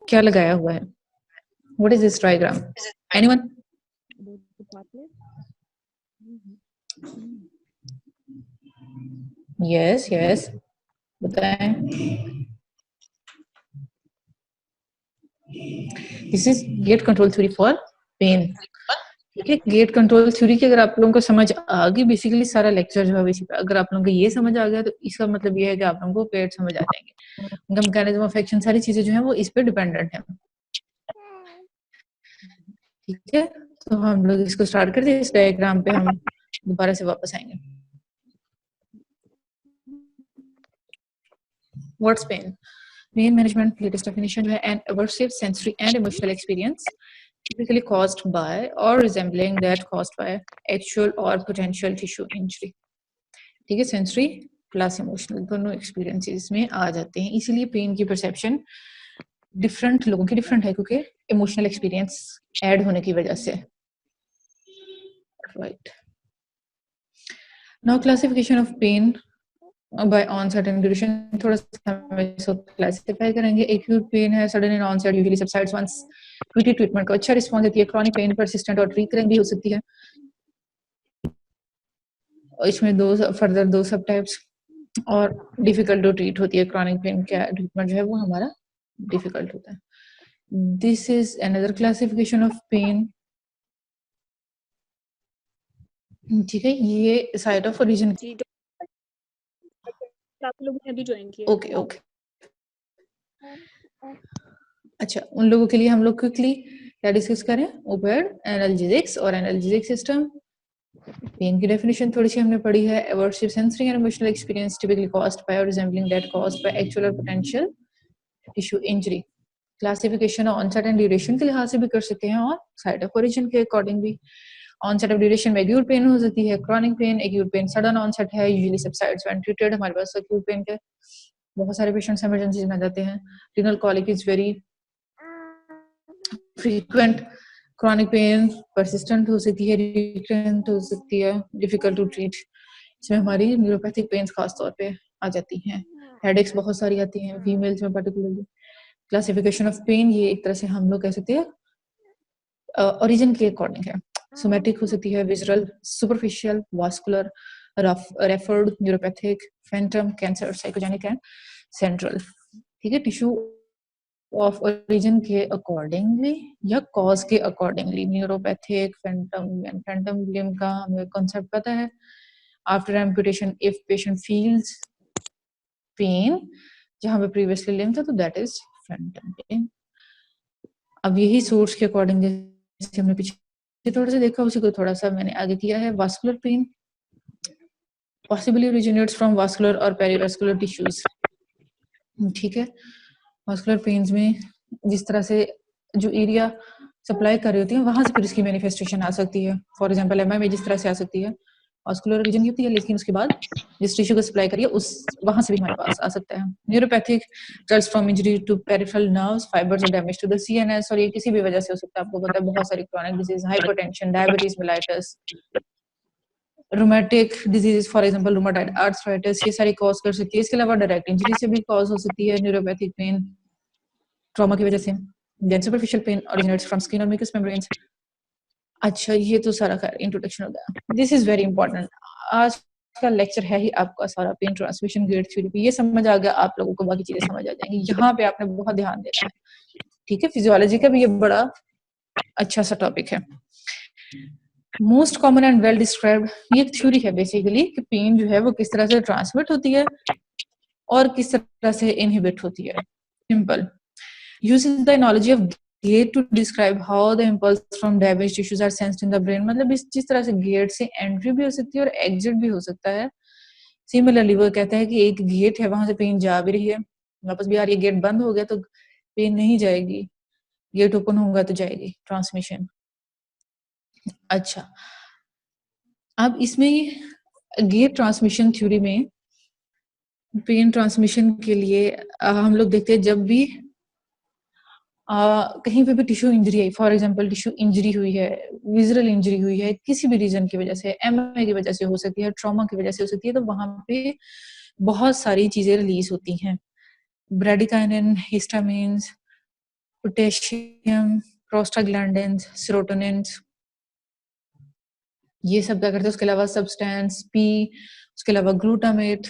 क्या लगाया हुआ है? What is this diagram? Anyone? Yes, yes. बताएं. This is gate control theory for pain. ठीक है, गेट कंट्रोल थ्योरी की अगर आप लोगों को समझ आ गई, बेसिकली सारा लेक्चर जो है बेसिकली अगर आप लोगों को ये समझ आ गया तो इसका मतलब ये है कि आप लोगों को पेड़ समझ आ जाएंगे. उनका मैकेनिज्म ऑफ एक्शन सारी चीजें जो है वो इस पे डिपेंडेंट है. ठीक है, तो हम लोग इसको स्टार्ट करते हैं. इस डायग्राम पे हम दोबारा से वापस आएंगे. What's pain? Pain management latest definition जो है an aversive sensory and emotional experience typically caused by or resembling that caused by actual or potential tissue injury. ठीक है, सेंसरी प्लस इमोशनल दोनों एक्सपीरियंसेस में आ जाते हैं. इसीलिए पेन की परसेप्शन डिफरेंट लोगों की डिफरेंट है क्योंकि इमोशनल एक्सपीरियंस ऐड होने की वजह से. Right. Now classification of pain by onset and duration. थोड़ा सा हम इसको क्लासिफाई करेंगे. एक्यूट पेन है, sudden in onset, usually subsides once treatment को अच्छा रिस्पॉन्स देती है. क्रॉनिक पेन persistent और रिकरिंग भी हो सकती है. इसमें दो सब टाइप्स और डिफिकल्ट टू ट्रीट होती है. क्रॉनिक पेन का ट्रीटमेंट जो है वो हमारा डिफिकल्ट होता है. This is another classification of pain. ठीक है, ये साइट ऑफ ओरिजिन. आप लोगों ने अभी ज्वाइन किया. Okay okay. अच्छा, उन लोगों के लिए हम लोग क्विकली क्या डिस्कस करें? ओपियोइड एनाल्जेसिक्स और एनाल्जेसिक सिस्टम. पेन की डेफिनेशन थोड़ी सी हमने पढ़ी है. Aversive sensory and emotional experience typically caused by और resembling that caused by actual और potential tissue injury. Classification onset and duration के लिहाज से भी कर सकते हैं और साइट ऑफ ओरिजिन के अकॉर्डिंग भी. ऑनसेट ऑफ ड्यूरेशन में एक्यूट पेन हो सकती है. Chronic pain, acute pain sudden onset है, यूजुअली सबसाइड्स व्हेन ट्रीटेड. हमारे पास एक्यूट पेन के बहुत सारे पेशेंट्स इमरजेंसी में जाते हैं. Renal colic is very frequent. Chronic pain persistent हो सकती है, रिकरेंट हो सकती है, डिफिकल्ट टू ट्रीट. इसमें हमारी न्यूरोपैथिक पेन्स खास तौर पे आ जाती हैं. हेडेक्स बहुत सारी आती हैं फीमेल्स में पर्टिकुलरली. क्लासिफिकेशन ऑफ पेन ये एक तरह से हम लोग कह सकते हैं ओरिजिन के अकॉर्डिंग है. सोमैटिक हो सकती है, visual, superficial, vascular, referred, neuropathic, Phantom, cancer, psychogenic and central. ठीक है, टिश्यू ऑफ ओरिजिन के अकॉर्डिंगली या कॉज के अकॉर्डिंगली. न्यूरोपैथिक, फैंटम लिम्ब का हमें कॉन्सेप्ट पता है. After amputation if patient feels pen जहां पे प्रीवियसली लिम्ब था तो दैट इज फैंटम पेन. अब यही सोर्स के अकॉर्डिंग जैसे हमने पीछे थोड़ा सा देखा उसी को थोड़ा सा मैंने आगे किया है. Vascular pain possibly originates from vascular और पेरिवास्कुलर टिश्यूज. ठीक है, वास्कुलर पेन्स में जिस तरह से जो एरिया सप्लाई कर रही होती है वहां से फिर इसकी मैनिफेस्टेशन आ सकती है. फॉर एग्जांपल एमआई में जिस तरह से आ सकती है वास्कुलर रीजन की होती है, लेकिन उसके बाद जिस टिश्यू को सप्लाई करिए उस वहां से भी हमारे पास आ सकता है. Neuropathic results from injury to peripheral nerves, fibres और डैमेज टू द सीएनएस. और ये किसी भी वजह से हो सकता है. आपको पता है बहुत सारी chronic disease, hypertension, diabetes mellitus, rheumatic disease for example rheumatoid arthritis, ये सारी कॉज कर सकती है. इसके अलावा डायरेक्ट इंजरी से भी कॉज हो सकती है न्यूरोपैथिक पेन ट्रॉमा की वजह से. Then superficial pain originates from skin और म्यूकस मेम्ब्रेन्स. अच्छा, ये तो सारा खैर इंट्रोडक्शन हो गया. This is very important. आज का लेक्चर है ही आपका सारा पेन ट्रांसमिशन गेट थ्योरी पे. ये समझ आ गया आप लोगों को, बाकी चीजें समझ आ जाएंगी. यहाँ पे आपने बहुत ध्यान देना है. ठीक है, फिजियोलॉजी का भी ये बड़ा अच्छा सा टॉपिक है. Most common and well described ये थ्योरी है बेसिकली कि पेन जो है वो किस तरह से ट्रांसमिट होती है और किस तरह से इनहिबिट होती है. Simple uses the analogy of gate to describe how the impulse from damaged tissues are sensed in the brain. मतलब इस जिस तरह से गेट से एंट्री भी हो सकती है और एग्जिट भी हो सकता है. सिमिलरली वो कहता है कि एक गेट है वहां से पेन जा भी रही है, वापस भी आ रही है. गेट बंद हो गया तो पेन नहीं जाएगी, गेट ओपन होगा तो जाएगी ट्रांसमिशन. अच्छा, अब इसमें गेट ट्रांसमिशन थ्योरी में पेन ट्रांसमिशन के लिए हम लोग देखते हैं जब भी कहीं पे भी टिश्यू इंजरी है, फॉर एग्जांपल टिश्यू इंजरी हुई है, विजुअल इंजरी हुई है, किसी भी रीजन की वजह से, एमआई की वजह से हो सकती है, ट्रॉमा की वजह से हो सकती है, तो वहां पे बहुत सारी चीजें रिलीज होती हैं. ब्रेडिकाइनिन, हिस्टामिन्स, पोटेशियम, प्रोस्टाग्लैंडिन्स, सेरोटोनिन्स, ये सब क्या करते हैं। उसके अलावा सब्सटेंस पी, उसके अलावा ग्लूटामेट।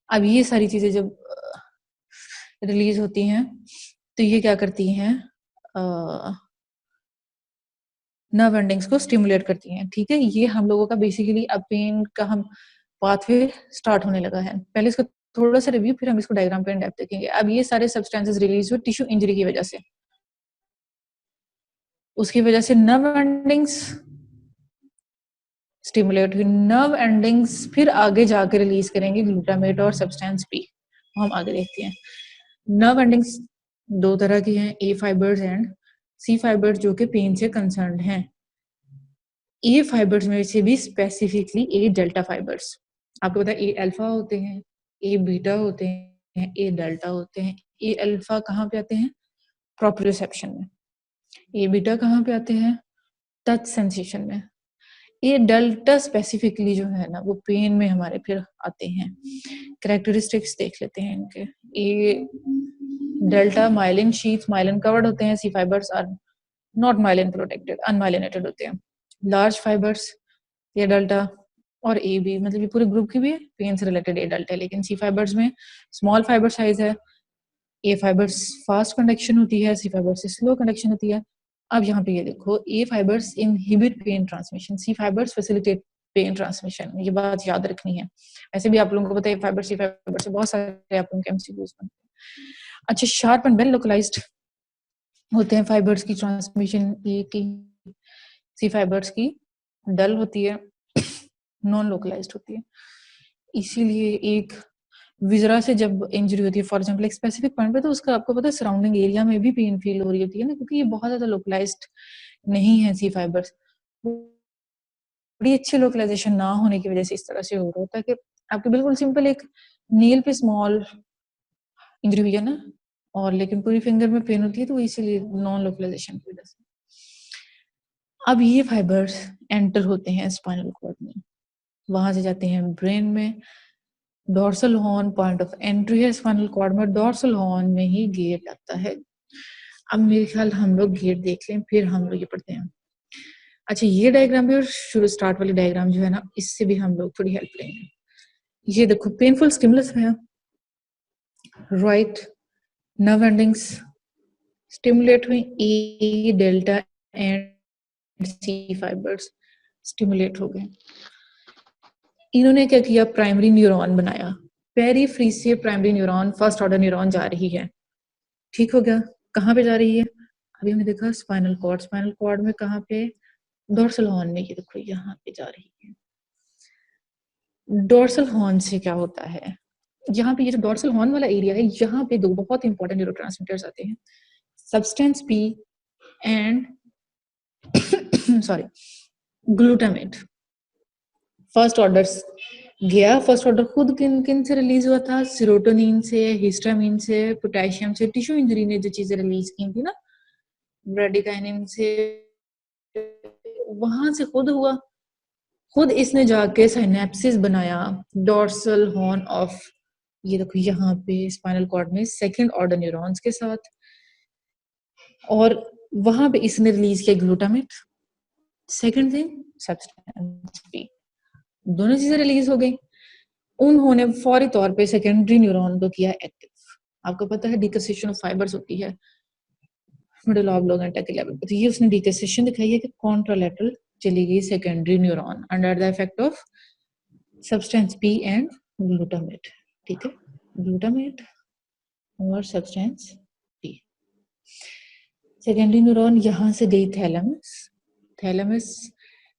अब ये सारी चीजें जब रिलीज होती हैं तो ये क्या करती हैं, नर्व एंडिंग्स को स्टिमुलेट करती हैं। ठीक है, ये हम लोगों का बेसिकली अब पेन का हम पाथवे स्टार्ट होने लगा है। पहले इसको थोड़ा सा रिव्यू, फिर हम इसको डायग्राम पे इन डेप्थ देखेंगे। अब ये सारे सब्सटेंसेस रिलीज हुए टिश्यू इंजरी की वजह से, उसकी वजह से नर्व एंडिंग्स स्टिमुलेट हुई। नर्व एंडिंग्स फिर आगे जाकर रिलीज करेंगे ग्लूटामेट और सब्सटेंस पी, हम आगे देखते हैं। नर्व एंडिंग्स दो तरह की हैं, ए फाइबर्स एंड सी फाइबर्स, जो कि पेन से कंसर्न्ड हैं। ए फाइबर्स में से भी स्पेसिफिकली ए डेल्टा फाइबर्स, आपको पता है ए अल्फा होते हैं, ए बीटा होते हैं, ए डेल्टा होते हैं। ए अल्फा कहाँ पे आते हैं, प्रोप्रियोसेप्शन में। ए बीटा कहाँ पे आते हैं, टच सेंसेशन में। ये डेल्टा स्पेसिफिकली जो है ना वो पेन में हमारे फिर आते हैं। कैरेक्टरिस्टिक्स देख लेते हैं इनके। ये delta myelin sheath, myelin covered होते हैं। C fibres are not myelin protected, unmyelinated होते हैं। लार्ज फाइबर्स ये डेल्टा और ए बी, मतलब ये पूरे ग्रुप की भी पेन से रिलेटेड ए डेल्टा है। लेकिन सी फाइबर्स में स्मॉल फाइबर साइज है। ए फाइबर्स फास्ट कंडक्शन होती है, सी फाइबर्स से स्लो कंडक्शन होती है। अब यहाँ पे ये देखो, ए फाइबर्स इनहिबिट पेन ट्रांसमिशन, सी फाइबर्स फैसिलिटेट पेन ट्रांसमिशन। ये बात याद रखनी है। ऐसे भी आप लोगों को पता है फाइबर सी फाइबर से बहुत सारे आप लोगों के एमसीक्यूज बनते हैं। अच्छा, शार्प एंड वेल लोकलाइज्ड होते हैं फाइबर्स की ट्रांसमिशन। ए की सी फाइबर्स की डल होती है, नॉन लोकलाइज्ड होती है। इसीलिए एक विजरा से जब इंजरी होती है फॉर एग्जांपल एक स्पेसिफिक पॉइंट पे, तो उसका आपको पता है सराउंडिंग एरिया में भी पेन फील हो रही होती है ना, क्योंकि ये बहुत ज्यादा लोकलाइज्ड नहीं है। सी फाइबर्स बड़ी अच्छी लोकलाइजेशन ना होने की वजह से इस तरह से हो रहा होता है कि आपके बिल्कुल सिंपल एक नील पे स्मॉल इंजरी हुई है ना, और लेकिन पूरी फिंगर में पेन होती है, तो इसीलिए नॉन लोकलाइजेशन की वजह से। अब ये फाइबर्स एंटर होते हैं स्पाइनल कॉर्ड में, वहां से जाते हैं ब्रेन में। Dorsal horn point of entry है स्पाइनल कॉर्ड में, डोर्सल हॉर्न में ही गेट आता है। अब मेरे ख्याल हम लोग गेट देख लें, फिर हम लोग ये पढ़ते हैं। अच्छा, ये डायग्राम भी और शुरू स्टार्ट वाली डायग्राम जो है ना, इससे भी हम लोग थोड़ी हेल्प लेंगे। ये देखो, पेनफुल स्टिमुलस है, राइट, नर्व एंडिंग्स स्टिमुलेट हुई, A delta and C fibres stimulate हो गए। इन्होंने क्या किया, प्राइमरी न्यूरॉन बनाया। पेरीफ्री से primary neuron, first order neuron जा रही है। ठीक हो गया, कहाँ पे जा रही है, अभी हमने देखा स्पाइनल कॉर्ड। स्पाइनल कॉर्ड में कहाँ पे, डोर्सल हॉर्न में, ये देखो यहाँ पे जा रही है। डोर्सल हॉर्न से क्या होता है, यहाँ पे ये जो डोर्सल हॉर्न वाला एरिया है, यहाँ पे दो बहुत इंपॉर्टेंट न्यूरोट्रांसमीटर्स आते हैं, substance P and sorry glutamate. First order गया, फर्स्ट ऑर्डर खुद किन किन से रिलीज हुआ था, सीरोटोनिन से, हिस्टामिन से, पोटेशियम से। टिश्यू इंजरी ने जो चीजें रिलीज की थी ना, ब्रेडिकाइनिन से, वहां से खुद हुआ। खुद इसने जाके साइनेप्सिस बनाया डोर्सल हॉर्न ऑफ, ये देखो यहाँ पे स्पाइनल कॉर्ड में सेकंड ऑर्डर न्यूरॉन्स के साथ, और वहां पे इसने रिलीज किया glutamate. Second thing substance P, दोनों चीजें रिलीज हो गई। उन्होंने फौरी तौर पे सेकेंडरी न्यूरॉन को किया एक्टिव। आपको पता है डिकसेशन ऑफ फाइबर्स होती है मिडिल ऑब्लोक एंटेक लेवल पे, तो ये उसने डिकसेशन दिखाई है कि कॉन्ट्रालैटरल चली गई secondary neuron under the effect of substance P and glutamate. ठीक है, ग्लूटामेट और सब्सटेंस पी। सेकेंडरी न्यूरॉन यहाँ से गई थैलेमस, थैलेमस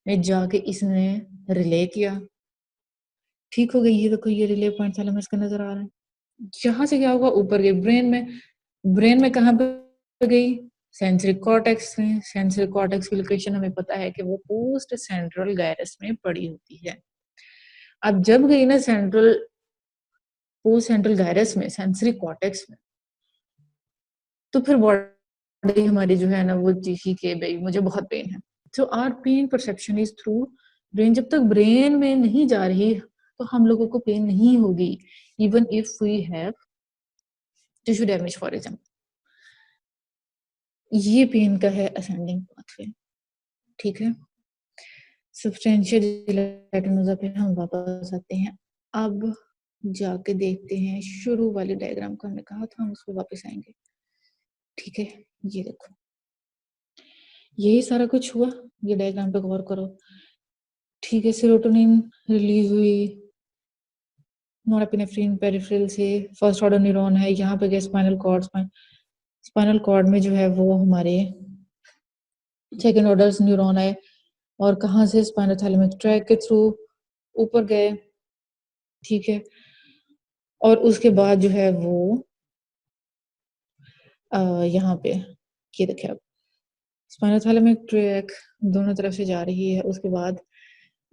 में जाके इसने रिले किया। ठीक हो गई, ये देखो ये रिले पॉइंट थैलेमस का नजर आ रहा है। यहाँ से क्या होगा, ऊपर गई ब्रेन में। ब्रेन में कहाँ पे गई, सेंसरी कॉर्टेक्स में। सेंसरी कॉर्टेक्स की लोकेशन हमें पता है कि वो पोस्ट सेंट्रल गायरस में पड़ी होती है। अब जब गई ना सेंट्रल, पोस्ट सेंट्रल गायरस में, सेंसरी कॉर्टेक्स में, तो फिर बॉडी हमारी जो है ना वो दिखी के भाई मुझे बहुत पेन है। तो our pain perception is through brain. जब तक ब्रेन में नहीं जा रही तो हम लोगों को पेन नहीं होगी, even if we have tissue damage for example. ये पेन का है असेंडिंग पाथवे, ठीक है। सब्सटेंशियल जिलेटिनोजा पे हम वापस आते हैं। अब जाके देखते हैं शुरू वाली डायग्राम को, हमने कहा था हम उस पर वापस आएंगे, ठीक है। ये देखो, यही सारा कुछ हुआ, ये डायग्राम पे गौर करो, ठीक है। सेरोटोनिन रिलीज हुई नॉरएपिनेफ्रिन पेरिफेरल से, फर्स्ट ऑर्डर न्यूरॉन है, यहाँ पे गया स्पाइनल कॉर्ड, स्पाइनल कॉर्ड में जो है वो हमारे सेकेंड ऑर्डर न्यूरॉन है, और कहाँ से, स्पाइनल थैलेमिक ट्रैक के थ्रू ऊपर गए, ठीक है। और उसके बाद जो है वो यहाँ पे ये देखिए, अब स्पाइनल थैलेमिक ट्रैक दोनों तरफ से जा रही है, उसके बाद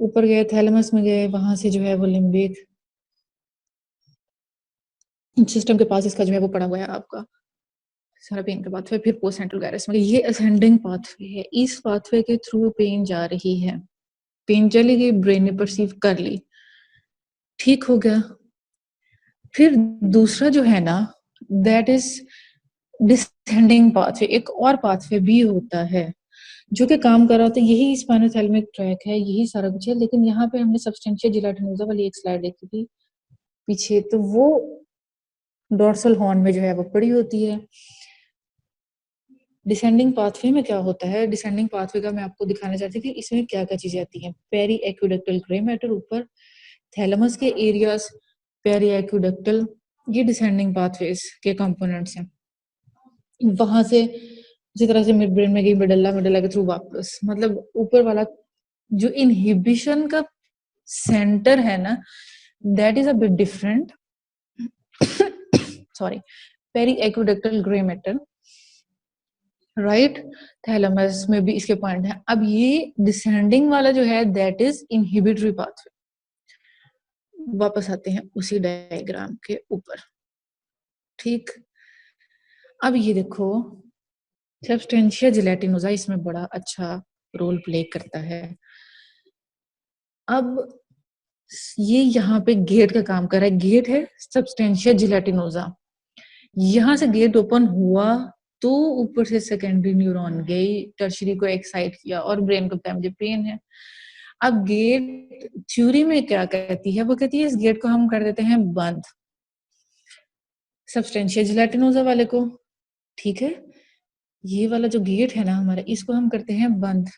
ऊपर गए, थैलेमस में गए, वहां से जो है वो लिम्बिक सिस्टम के पास इसका जो है वो पड़ा हुआ है आपका सारा पेन का पाथवे, फिर पोस्ट सेंट्रल गायरस में। ये असेंडिंग पाथवे है, इस पाथवे के थ्रू पेन जा रही है, पेन चली गई, ब्रेन ने परसीव कर ली, ठीक हो गया। फिर दूसरा जो है ना, दैट इज डिसेंडिंग पाथवे, एक और पाथवे भी होता है जो कि काम कर रहा होता है, यही स्पाइनल थैलेमिक ट्रैक है, यही सारा कुछ है। लेकिन यहाँ पे हमने सब्सटेंशिया जिलेटिनोजा वाली एक स्लाइड देखी थी पीछे, तो वो डोर्सल हॉर्न में जो है वो पड़ी होती है। डिसेंडिंग पाथवे में क्या होता है, डिसेंडिंग पाथवे का मैं आपको दिखाना चाहती थी, इसमें क्या क्या चीजें आती हैं। पेरी एक्विडक्टल ग्रे मैटर ऊपर, थैलेमस के एरियाज, पेरी एक्विडक्टल, ये डिसेंडिंग पाथवेज के कंपोनेंट्स हैं। वहां से जिस तरह से मिड ब्रेन में गई, मेडुल्ला, मेडुल्ला के थ्रू वापस, मतलब ऊपर वाला जो इनहिबिशन का सेंटर है ना, that is a bit different, sorry, periaqueductal grey matter, right. Thalamus में भी इसके पॉइंट है। अब ये डिसेंडिंग वाला जो है दैट इज इनहिबिटरी पाथवे। वापस आते हैं उसी डायग्राम के ऊपर, ठीक। अब ये देखो, सब्सटेंशिया जिलेटिनोजा इसमें बड़ा अच्छा रोल प्ले करता है। अब ये यहाँ पे गेट का काम कर रहा है, गेट है सब्सटेंशिया जिलेटिनोजा, यहाँ से गेट ओपन हुआ तो ऊपर से सेकेंडरी न्यूरॉन गई, टर्शरी को एक्साइट किया और ब्रेन को बताया मुझे पेन है। अब गेट थ्योरी में क्या कहती है, वो कहती है इस गेट को हम कर देते हैं बंद, सब्सटेंशिया जिलेटिनोजा वाले को, ठीक है। ये वाला जो गेट है ना हमारा, इसको हम करते हैं बंद,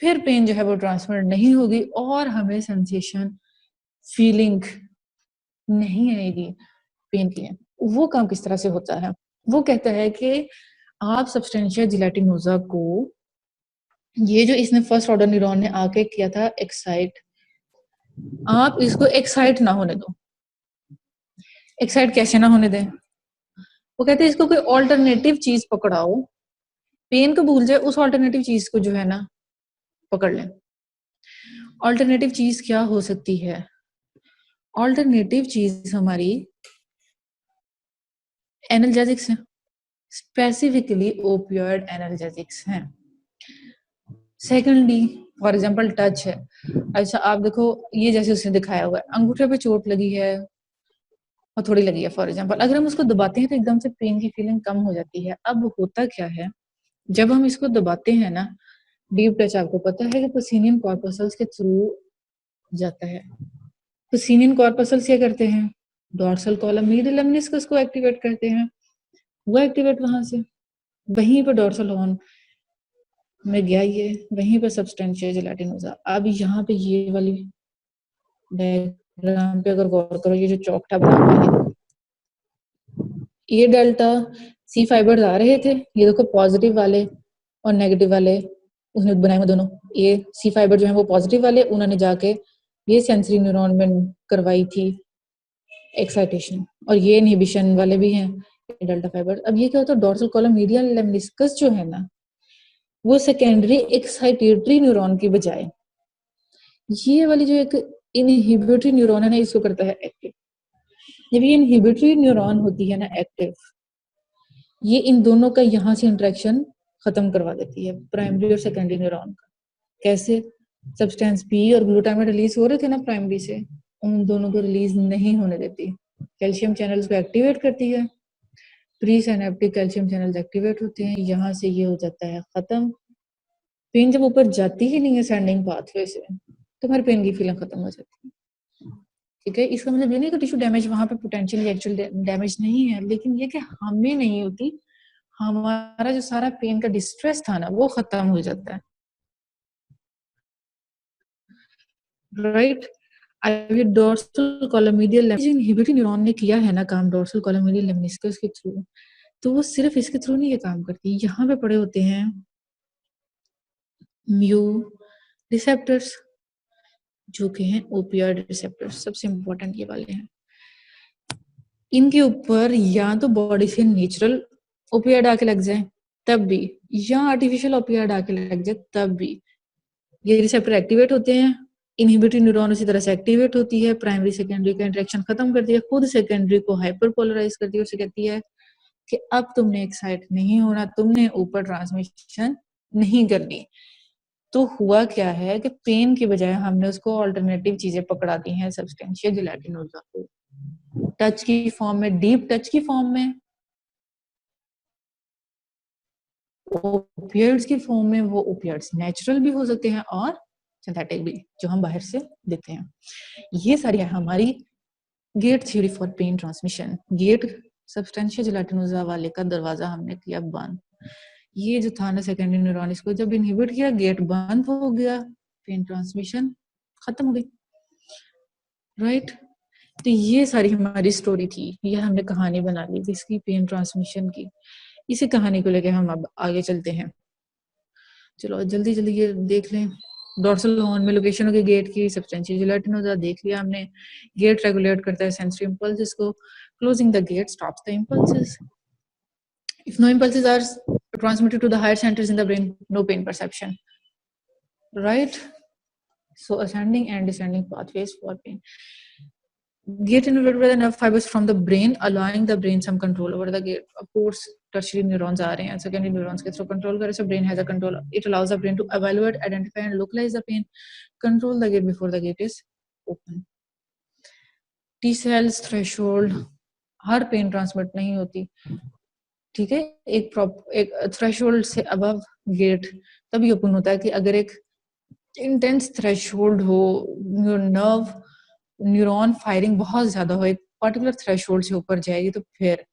फिर पेन जो है वो ट्रांसफर नहीं होगी और हमें सेंसेशन फीलिंग नहीं आएगी पेन की। वो काम किस तरह से होता है, वो कहता है कि आप सब्सटेंशिया जिलेटिनोजा को, ये जो इसने फर्स्ट ऑर्डर न्यूरॉन ने आके किया था एक्साइट, आप इसको एक्साइट ना होने दो। एक्साइट कैसे ना होने दें, वो कहते हैं इसको कोई ऑल्टरनेटिव चीज पकड़ाओ, पेन को भूल जाए, उस ऑल्टरनेटिव चीज को जो है ना पकड़ लें। ऑल्टरनेटिव चीज क्या हो सकती है, ऑल्टरनेटिव चीज हमारी एनाल्जेसिक्स है, स्पेसिफिकली ओपियोइड एनाल्जेसिक्स हैं। सेकेंडली फॉर एग्जाम्पल टच है, अच्छा आप देखो ये जैसे उसने दिखाया हुआ है, अंगूठे पे चोट लगी है और थोड़ी लगी है फॉर एग्जाम्पल, अगर हम उसको दबाते हैं तो एकदम से पेन की फीलिंग कम हो जाती है। अब होता क्या है, जब हम इसको दबाते हैं ना, डीप टच आपको पता है कि प्रोसीनियन कॉर्पसल्स के थ्रू जाता है। प्रोसीनियन कॉर्पसल्स क्या करते हैं, डोर्सल कॉलम मीडियल लेमनिस्कस को एक्टिवेट करते हैं, वो एक्टिवेट वहां से, वहीं पर डोर्सल हॉर्न में गया, ये वहीं पर सब्सटेंशिया जिलेटिनोजा। अब यहाँ पे ये वाली डायग्राम पे अगर गौर करो, ये जो चौकटा बना हुआ है, ये डेल्टा सी फाइबर्स आ रहे थे, ये देखो पॉजिटिव वाले और नेगेटिव वाले उसने बनाए हुए दोनों, ये सी फाइबर जो है वो पॉजिटिव वाले, उन्होंने जाके ये सेंसरी न्यूरॉन में करवाई थी एक्साइटेशन, और ये इनहिबिशन वाले भी हैं डेल्टा फाइबर। अब ये क्या होता है, डोर्सल कॉलम मीडियल लेमनिस्कस जो है ना, वो सेकेंडरी एक्साइटेटरी न्यूरॉन की बजाय ये वाली जो एक इनहिबिटरी न्यूरॉन है ना, इसको करता है एक्टिव। जब ये इनहिबिटरी न्यूरॉन होती है ना एक्टिव, ये इन दोनों का यहाँ से इंटरेक्शन खत्म करवा देती है, प्राइमरी और सेकेंडरी न्यूरॉन का। कैसे, सब्सटेंस पी और ग्लूटामेट रिलीज हो रहे थे ना प्राइमरी से, उन दोनों को रिलीज नहीं होने देती, कैल्शियम चैनल्स को एक्टिवेट करती है, pre synaptic calcium channels activate होते हैं, यहाँ से ये हो जाता है खत्म। पेन जब ऊपर जाती ही नहीं है सेंडिंग पाथवे से, तो हमारे पेन की फीलिंग खत्म हो जाती है। ठीक है, इसका मतलब ये नहीं कि टिश्यू डैमेज वहां पे पोटेंशियली एक्चुअल डैमेज नहीं है, लेकिन ये कि हमें नहीं होती, हमारा जो सारा पेन का डिस्ट्रेस था ना वो खत्म हो जाता है, राइट। अब ये डोर्सल कोलोमीडियल इनहिबिटरी न्यूरॉन ने किया है ना काम डोर्सल कोलोमीडियल लेमनिस्कस के थ्रू, तो वो सिर्फ इसके थ्रू नहीं ये काम करती, यहाँ पे पड़े होते हैं म्यू रिसेप्टर्स जो कि हैं ओपियोइड रिसेप्टर्स, सबसे इंपॉर्टेंट ये वाले हैं। इनके ऊपर या तो बॉडी से नेचुरल ओपियोइड आके लग जाए तब भी, या आर्टिफिशियल ओपियोइड आके लग जाए तब भी ये रिसेप्टर एक्टिवेट होते हैं। इनहिबिटरी न्यूरॉन उसी तरह से एक्टिवेट होती है, प्राइमरी सेकेंडरी का इंटरेक्शन खत्म करती है, खुद सेकेंडरी को हाइपरपोलराइज करती है, उसे कहती है कि अब तुमने एक्साइट नहीं होना, तुमने ऊपर ट्रांसमिशन नहीं करनी। तो हुआ क्या है कि पेन के बजाय हमने उसको ऑल्टरनेटिव चीजें पकड़ा दी हैं, सब्सटेंशिया जिलेटिनोसा को, टच की फॉर्म में, डीप टच की फॉर्म में, ओपियोइड्स की फॉर्म में। वो ओपियोइड्स नेचुरल भी हो सकते हैं और सिंथेटिक भी, जो हम बाहर से देते हैं। ये सारी है हमारी gate theory for pain transmission. Gate substantia gelatinosa वाले का दरवाजा हमने किया बंद, ये जो था ना सेकेंडरी न्यूरॉन, इसको जब इनहिबिट किया, गेट बंद हो गया, पेन ट्रांसमिशन खत्म हो गई, राइट। तो ये सारी हमारी स्टोरी थी, ये हमने कहानी बना ली इसकी पेन ट्रांसमिशन की। इसी कहानी को लेकर हम अब आगे चलते हैं। चलो जल्दी जल्दी ये देख लें। डोर्सल हॉर्न में लोकेशन होगी गेट की, सब्सटेंशिया जिलेटिनोसा देख लिया हमने। गेट रेगुलेट करता है सेंसरी इंपल्सेस को, closing the gate stops the impulses. If no impulses are transmitted to the higher centers in the brain, no pain perception, right? So ascending and descending pathways for pain. Gate innervated by the nerve fibers from the brain, allowing the brain some control over the gate. Of course, tertiary neurons are and secondary neurons के through control करे, so brain has a control. It allows the brain to evaluate, identify, and localize the pain. Control the gate before the gate is open. T cells threshold, her pen transmit नहीं होती, ठीक है। एक threshold से above gate तभी open होता है कि अगर एक इंटेंस थ्रेशोल्ड हो, नर्व न्यूरॉन फायरिंग बहुत ज्यादा हो, एक पर्टिकुलर थ्रेशोल्ड से ऊपर जाएगी तो फिर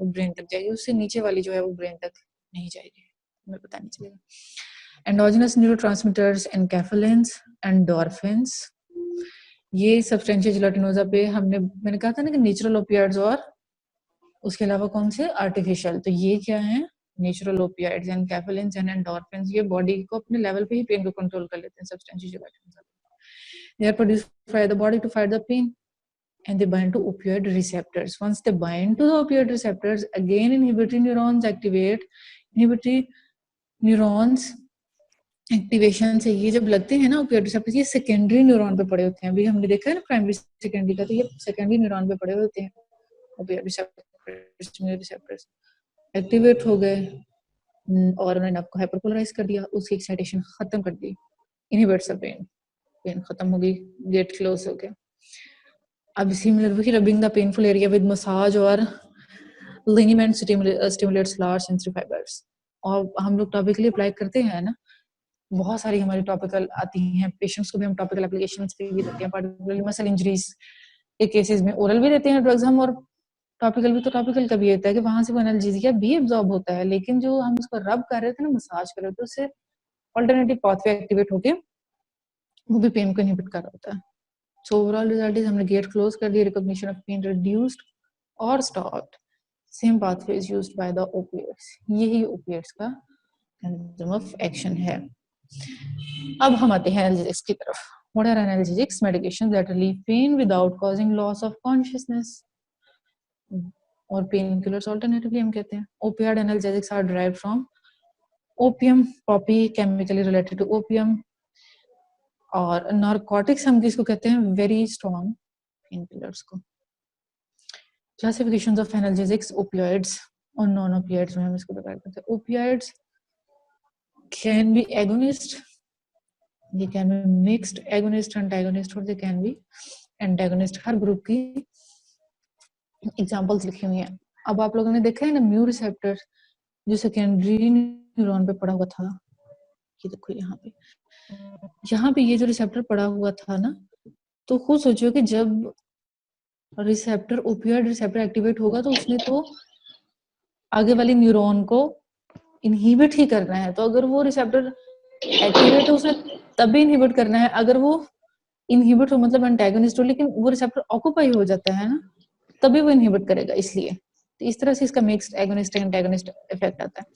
वो ब्रेन तक जाएगी, उससे नीचे वाली जो है वो ब्रेन तक नहीं जाएगी, हमें पता नहीं चलेगा। एंडोजेनस न्यूरोट्रांसमीटर्स, एनकेफेलिन्स, एंडोर्फिन्स, ये सब्सटेंशिया जिलेटिनोसा पे मैंने कहा था ना कि नेचुरल ओपियाइड्स और उसके अलावा कौन से आर्टिफिशियल, तो ये क्या है, नेचुरल ओपियाइड्स, एनकेफेलिन्स एंड एंडोर्फिन्स, ये बॉडी को अपने लेवल पे ही पेन को कंट्रोल कर लेते हैं। Substantia gelatinosa they are produced by the body to fight the pain and they bind to opioid receptors. Once they bind to the opioid receptors, again inhibitory neurons activate. Inhibitory neurons activation से ये जब लगते हैं ना opioid receptors, ये secondary neuron पे पड़े होते हैं। अभी हमने देखा है ना प्राइमरी सेकेंडरी का, तो ये सेकेंडरी न्यूरॉन पे पड़े होते हैं ओपियोइड रिसेप्टर्स एक्टिवेट हो गए और उन्होंने आपको हाइपरपोलराइज कर दिया, उसकी एक्साइटेशन खत्म कर दी, इनहिबिट्स द पेन, पेन खत्म हो गई, गेट क्लोज हो गया। अब सिमिलर वही rubbing the painful area with massage और लिनीमेंट स्टिमुलेट्स लार्ज सेंसरी फाइबर्स। और हम लोग टॉपिकली अप्लाई करते हैं ना, बहुत सारी हमारी टॉपिकल आती हैं, पेशेंट्स को भी हम टॉपिकल एप्लीकेशंस पे भी देते हैं, पार्टिकुलरली मसल इंजरीज के केसेस में ओरल भी देते हैं ड्रग्स हम, और टॉपिकल भी। तो टॉपिकल कभी होता है कि वहां से वो एनाल्जेसिया भी एब्जॉर्ब होता है, लेकिन जो हम उसको रब कर रहे थे ना, मसाज कर रहे थे, उससे ऑल्टरनेटिव पाथवे एक्टिवेट होके वो भी पेन को इनहिबिट कर रहा होता है। सो ओवरऑल रिजल्ट इज हमने गेट क्लोज कर दिया, रिकॉग्निशन ऑफ पेन रिड्यूस्ड और stopped, same pathway is used by the opiates. यही ओपिएट्स का मेकैनिज्म ऑफ एक्शन है। अब हम आते हैं एनाल्जेसिक्स की तरफ। What are analgesics? Medications that relieve pain without causing loss of consciousness. और painkillers alternatively हम कहते हैं। Opioid analgesics are derived from opium, poppy, chemically related to opium. और narcotics हम किसको कहते हैं? Very strong painkillers को। Classifications of analgesics, opioids और non-opioids में हम इसको divide करते हैं। Opioids can be agonist, they can be mixed agonist antagonist, और they can be antagonist। Her group की एग्जांपल्स लिखी हुई हैं अब आप लोगों ने देखा है ना म्यू रिसेप्टर जो सेकेंडरी न्यूरॉन पे पड़ा हुआ था, ये देखो यहाँ पे ये जो रिसेप्टर पड़ा हुआ था ना, तो खुद सोचो कि जब रिसेप्टर ओपियोइड रिसेप्टर एक्टिवेट होगा तो उसने तो आगे वाले न्यूरॉन को इनहिबिट ही करना है, तो अगर वो रिसेप्टर एक्टिवेट है उसने तभी इनहिबिट करना है, अगर वो इनहिबिट हो मतलब एंटागोनिस्ट हो लेकिन वो रिसेप्टर ऑक्यूपाई हो जाता है ना, तभी वो इनहिबिट करेगा। इसलिए तो इस तरह से इसका मिक्स्ड एगोनिस्ट एंटागोनिस्ट इफेक्ट आता है।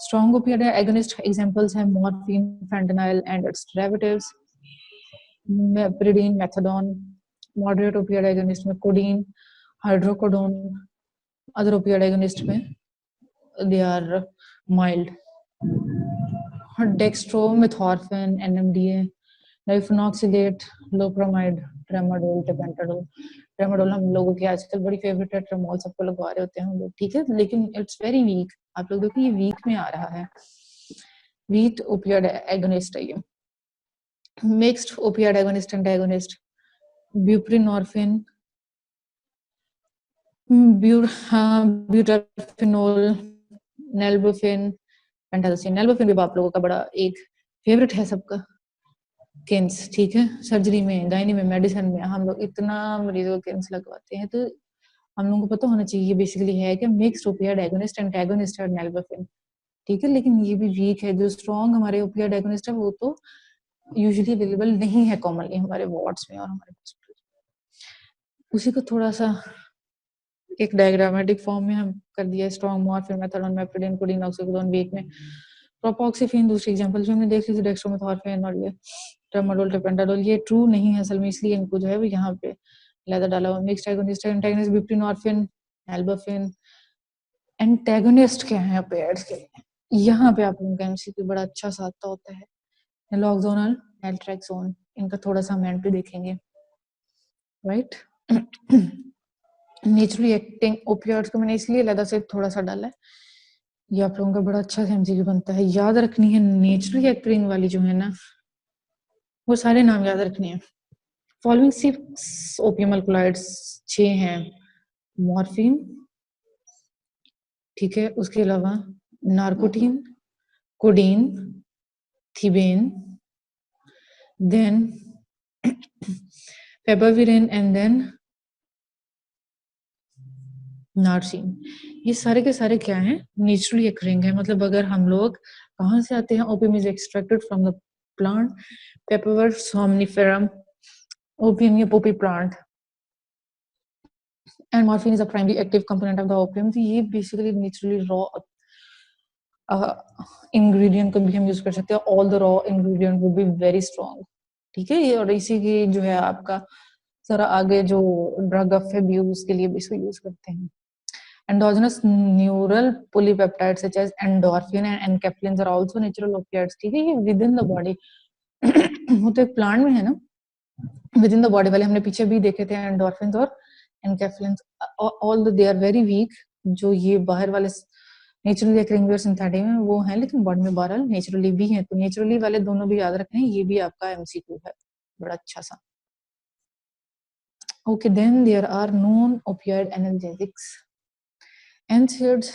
स्ट्रॉन्ग ओपियोइड एगोनिस्ट एग्जांपल्स हैं morphine, fentanyl and its derivatives, pethidine, methadone. Moderate opioid agonist में codeine, hydrocodone. Other opioid agonist में they are mild. Dextromethorphan, NMDA, diphenoxylate, loperamide, tramadol, tapentadol. Tramadol हम लोगों की आजकल बड़ी फेवरेट है, ट्रेमोल सबको लगवा रहे होते हैं हम लोग, ठीक है, लेकिन इट्स वेरी वीक। आप लोग देखो ये वीक में आ रहा है, वीक ओपियोइड एगोनिस्ट है ये। Mixed opioid agonist antagonist, buprenorphine, butorphanol, nalbuphine, pentazocine. Nalbuphine भी आप लोगों का बड़ा एक फेवरेट है सबका, किन्स, ठीक है। सर्जरी में, गायनी में, मेडिसिन में हम लोग इतना मरीजों को किन्स लगवाते हैं, तो हम लोगों को पता होना चाहिए बेसिकली है कि मिक्स्ड ओपियोइड एगोनिस्ट एंटागोनिस्ट है नेल्बोफिन, ठीक है, लेकिन ये भी वीक है। जो स्ट्रॉन्ग हमारे ओपियोइड एगोनिस्ट है वो तो यूजुअली अवेलेबल नहीं है कॉमनली हमारे वार्ड्स में और हमारे हॉस्पिटल। उसी को थोड़ा सा एक डायग्रामेटिक फॉर्म में हम कर दिया। Strong morphine, methadone, meperidine, codeine, oxycodone, weak में प्रोपोक्सिफेन। दूसरी एग्जांपल जो हमने देख ली थी डेक्स्ट्रोमेथॉर्फिन और ये ट्रेमाडोल, टेपेंटाडोल, ये ट्रू नहीं है असल में, इसलिए इनको जो है वो यहाँ पे लेदर डाला हुआ। Mixed agonist antagonist, buprenorphine, nalbuphine. Antagonist क्या है ओपियोइड्स के, यहाँ पे आप लोगों का एमसीक्यू बड़ा अच्छा सा आता होता है। नैलोक्सोन, नैल्ट्रेक्सोन, इनका थोड़ा सा हम एंड पे देखेंगे, राइट। नेचुरली एक्टिंग ओपियोइड्स को मैंने इसलिए अलग से थोड़ा सा डाला है, ये आप लोगों का बड़ा अच्छा सा एमसीक्यू बनता है, याद रखनी है। नेचुरली एक्टिंग वाली जो है ना, वो सारे नाम याद रखने हैं। फॉलोइंग 6 ओपियम अल्कलॉइड्स 6 हैं, मॉर्फिन, ठीक है, उसके अलावा नार्कोटीन, कोडीन, थीबेन, देन पेपाविरिन एंड देन नार्सिन। ये सारे के सारे क्या हैं, नेचुरली अकरिंग है। मतलब अगर हम लोग कहाँ से आते हैं, opium is extracted from the plant पेपरवर सोमनिफेरम, ओपियम या Poppy plant, and morphine is a primary active component of the opium. तो ये बेसिकली नेचुरली रॉ इंग्रेडिएंट को भी हम यूज कर सकते हैं। All the raw ingredient will be very strong, ठीक है। ये और इसी की जो है आपका सारा आगे जो ड्रग ऑफ अब्यूज के लिए भी इसको यूज करते हैं। Endogenous neural polypeptides such as endorphin and enkephalins are also natural opioids, ठीक है। ये within the body वो तो एक प्लांट में है ना, within the body वाले हमने पीछे भी देखे थे एंडोर्फिन और enkephalins, all they are very weak. जो ये बाहर वाले नेचुरली अकरिंग सिंथेटिक में वो है, लेकिन बॉडी में बहरहाल नेचुरली भी है, तो नेचुरली वाले दोनों भी याद रखने हैं। ये भी आपका एमसीक्यू है बड़ा अच्छा सा। Okay, then there are non opioid analgesics. NSAIDs